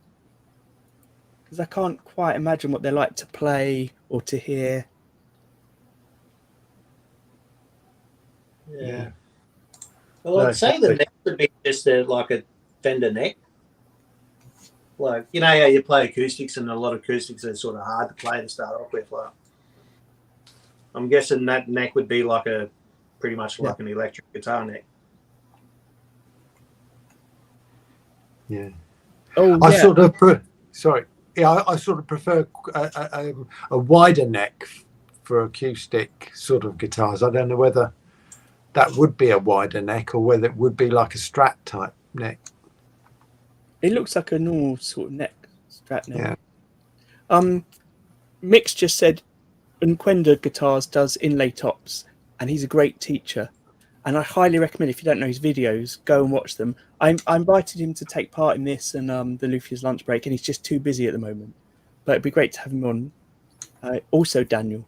Because I can't quite imagine what they're like to play or to hear. Yeah. Well, I'd say the neck would be just like a Fender neck. Like, you know how you play acoustics, and a lot of acoustics are sort of hard to play to start off with. Like, I'm guessing that neck would be like pretty much like an electric guitar neck. Yeah. Oh, I yeah. sort of I sort of prefer a wider neck for acoustic sort of guitars. I don't know whether that would be a wider neck or whether it would be like a Strat type neck. It looks like a normal sort of neck, Strat neck. Yeah. Mix just said Unquenda Guitars does inlay tops, and he's a great teacher. And I highly recommend, if you don't know his videos, go and watch them. I invited him to take part in this and the Luthier's lunch break, and he's just too busy at the moment. But it'd be great to have him on. Also, Daniel.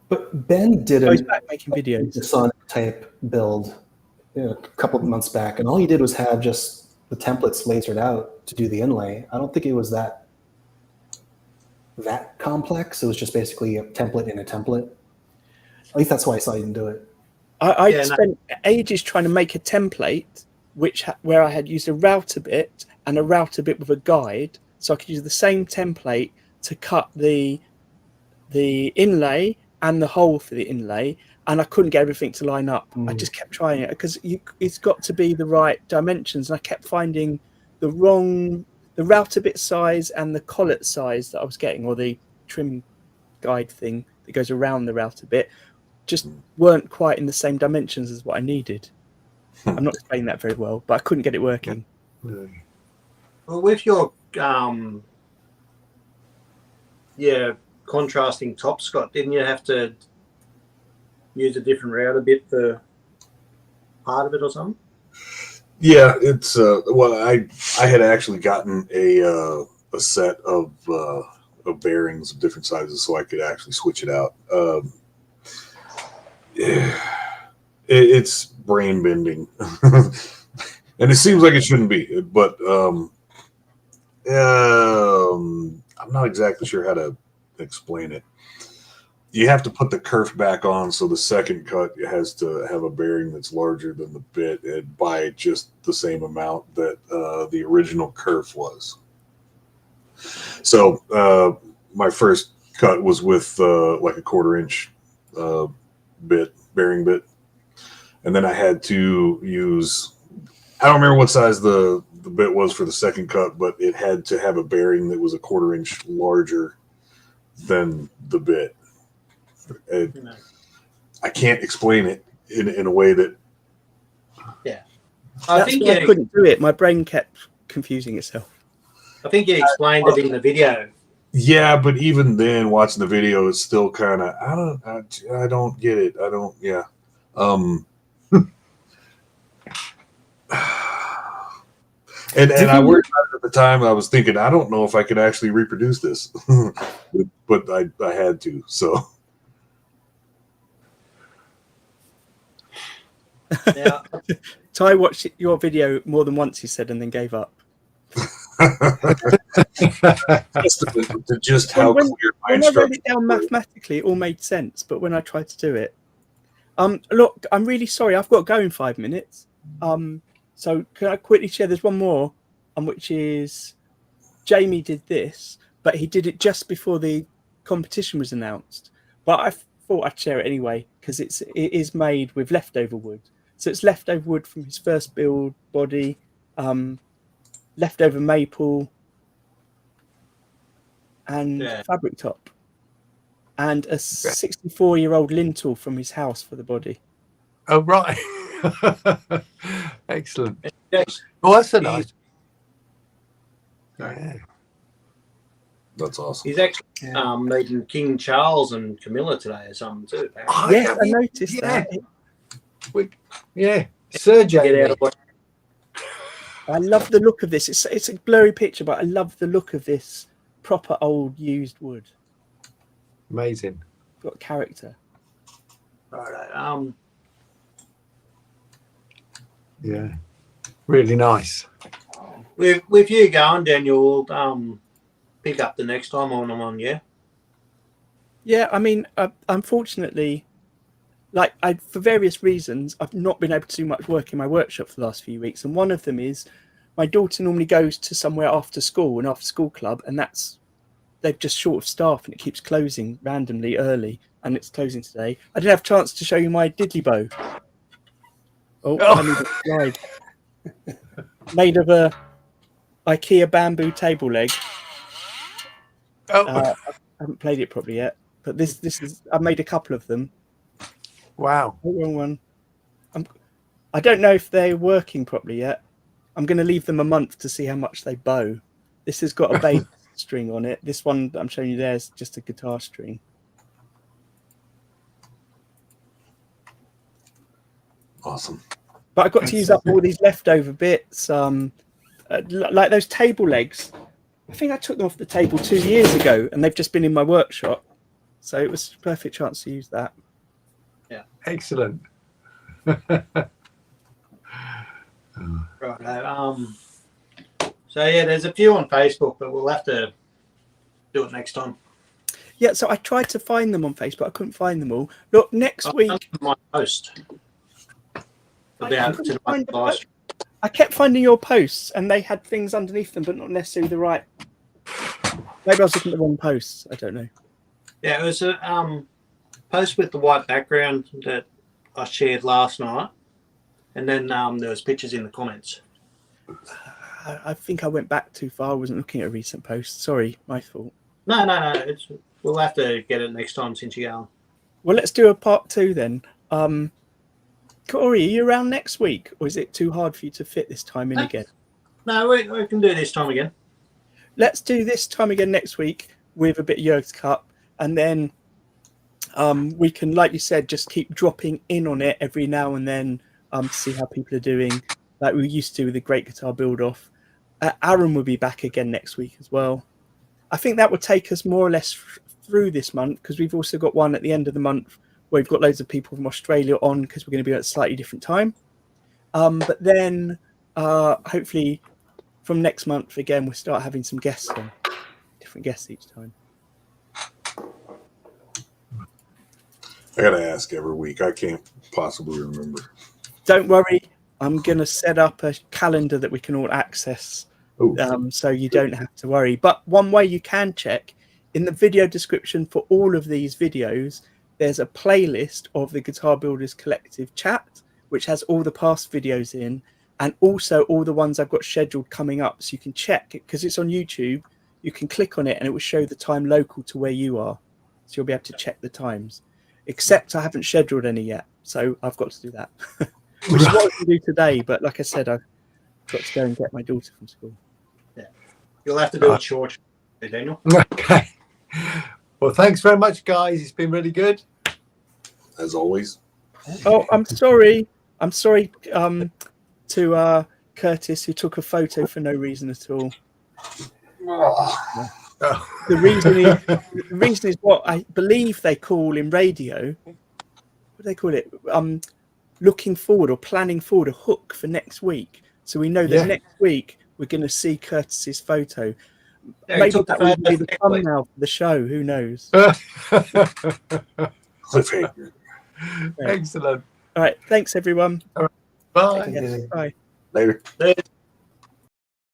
But Ben did He's back making videos. a Sonic type build a couple of months back, and all he did was have just the templates lasered out to do the inlay. I don't think it was that complex. It was just basically a template in a template. At least that's why I saw you didn't do it. I Yeah, no. spent ages trying to make a template where I had used a router bit and a router bit with a guide, so I could use the same template to cut the inlay and the hole for the inlay, and I couldn't get everything to line up. I just kept trying it because it's got to be the right dimensions, and I kept finding the router bit size and the collet size that I was getting, or the trim guide thing that goes around the router bit, just weren't quite in the same dimensions as what I needed. I'm not explaining that very well, but I couldn't get it working. Well, with your contrasting top, Scott, didn't you have to use a different router bit for part of it or something? Yeah, it's well, I had actually gotten a set of bearings of different sizes, so I could actually switch it out. It's brain bending, and it seems like it shouldn't be, but I'm not exactly sure how to explain it. You have to put the kerf back on, so the second cut has to have a bearing that's larger than the bit, and by just the same amount that the original kerf was. So my first cut was with like a 1/4 inch bearing bit, and then I had to use, I don't remember what size the bit was for the second cut, but it had to have a bearing that was a 1/4 inch larger than the bit. I can't explain it in a way that. I think I couldn't do it. My brain kept confusing itself. I think you explained it in the video. Yeah, but even then, watching the video, it's still kind of I don't get it. I don't. Yeah. And I worried about it at the time. I was thinking, I don't know if I could actually reproduce this, but I had to. So. Yeah. Ty watched your video more than once, he said, and then gave up. Just how clear my when I wrote instructions it down were. mathematically, it all made sense. But when I tried to do it, look, I'm really sorry. I've got to go in 5 minutes. So can I quickly share? There's one more, which is Jamie did this, but he did it just before the competition was announced. But I thought I'd share it anyway because it is made with leftover wood. So it's leftover wood from his first build body, leftover maple, and fabric top, and a 64-year-old lintel from his house for the body. Oh, right. Excellent. Oh, that's a nice. Yeah. That's awesome. He's actually meeting King Charles and Camilla today or something too. Oh, Yes, I noticed that. Yeah, Sir Jamie. I love the look of this. It's a blurry picture, but I love the look of this proper old used wood. Amazing. Got character. Right. Yeah, really nice. With you going, Daniel, we'll pick up the next time on I'm on. Yeah. Yeah, I mean, unfortunately, for various reasons, I've not been able to do much work in my workshop for the last few weeks, and one of them is my daughter normally goes to somewhere after school, an after-school club, and they're just short of staff, and it keeps closing randomly early, and it's closing today. I didn't have a chance to show you my diddly bow. I need a slide. Made of a IKEA bamboo table leg. I haven't played it properly yet, but this is. I've made a couple of them. Wow. Wrong one. I don't know if they're working properly yet. I'm going to leave them a month to see how much they bow. This has got a bass string on it. This one that I'm showing you there is just a guitar string. Awesome. But I got to use up all these leftover bits, like those table legs. I think I took them off the table 2 years ago, and they've just been in my workshop. So it was a perfect chance to use that. Yeah. Excellent. Right. So yeah, there's a few on Facebook, but we'll have to do it next time. Yeah, so I tried to find them on Facebook. I couldn't find them all. Look, next week. My post about I kept finding your posts, and they had things underneath them, but not necessarily the right. Maybe I was looking at the wrong posts. I don't know. Yeah, it was a post with the white background that I shared last night, and then there was pictures in the comments. I think I went back too far. I wasn't looking at a recent post. Sorry, my fault. No. We'll have to get it next time since you're going. Well, let's do a part 2 then. Corey, are you around next week, or is it too hard for you to fit this time in again? No, we can do this time again. Let's do this time again next week with a bit of Jurgs Cup, and then we can, like you said, just keep dropping in on it every now and then to see how people are doing, like we used to with the Great Guitar Build-Off. Aaron will be back again next week as well. I think that would take us more or less through this month, because we've also got one at the end of the month where we've got loads of people from Australia on, because we're going to be at a slightly different time. But then hopefully from next month again, we'll start having some guests on, different guests each time. I gotta ask every week. I can't possibly remember. Don't worry, I'm going to set up a calendar that we can all access, so you don't have to worry. But one way you can check, in the video description for all of these videos, there's a playlist of the Guitar Builders Collective chat, which has all the past videos in, and also all the ones I've got scheduled coming up. So you can check it, because it's on YouTube. You can click on it and it will show the time local to where you are. So you'll be able to check the times. Except I haven't scheduled any yet, so I've got to do that. Which is what I can do today, but like I said, I've got to go and get my daughter from school. Yeah, you'll have to do it short, Daniel. Okay. Well, thanks very much, guys. It's been really good. As always. Oh, I'm sorry. I'm sorry to Curtis, who took a photo for no reason at all. Oh. The reason is what I believe they call in radio. What do they call it? Looking forward or planning forward, a hook for next week. So we know that next week we're going to see Curtis's photo. Yeah, maybe that will be the thumbnail for the show. Who knows? Excellent. All right. Thanks, everyone. All right. Bye. Later.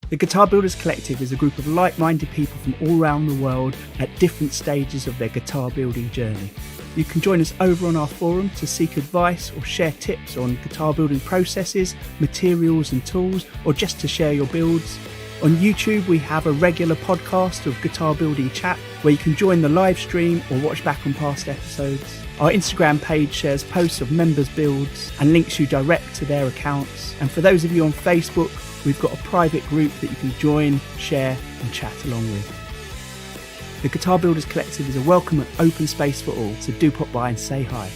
The Guitar Builders Collective is a group of like-minded people from all around the world at different stages of their guitar building journey. You can join us over on our forum to seek advice or share tips on guitar building processes, materials and tools, or just to share your builds. On YouTube, we have a regular podcast of guitar building chat where you can join the live stream or watch back on past episodes. Our Instagram page shares posts of members' builds and links you direct to their accounts. And for those of you on Facebook, we've got a private group that you can join, share and chat along with. The Guitar Builders Collective is a welcome and open space for all, so do pop by and say hi.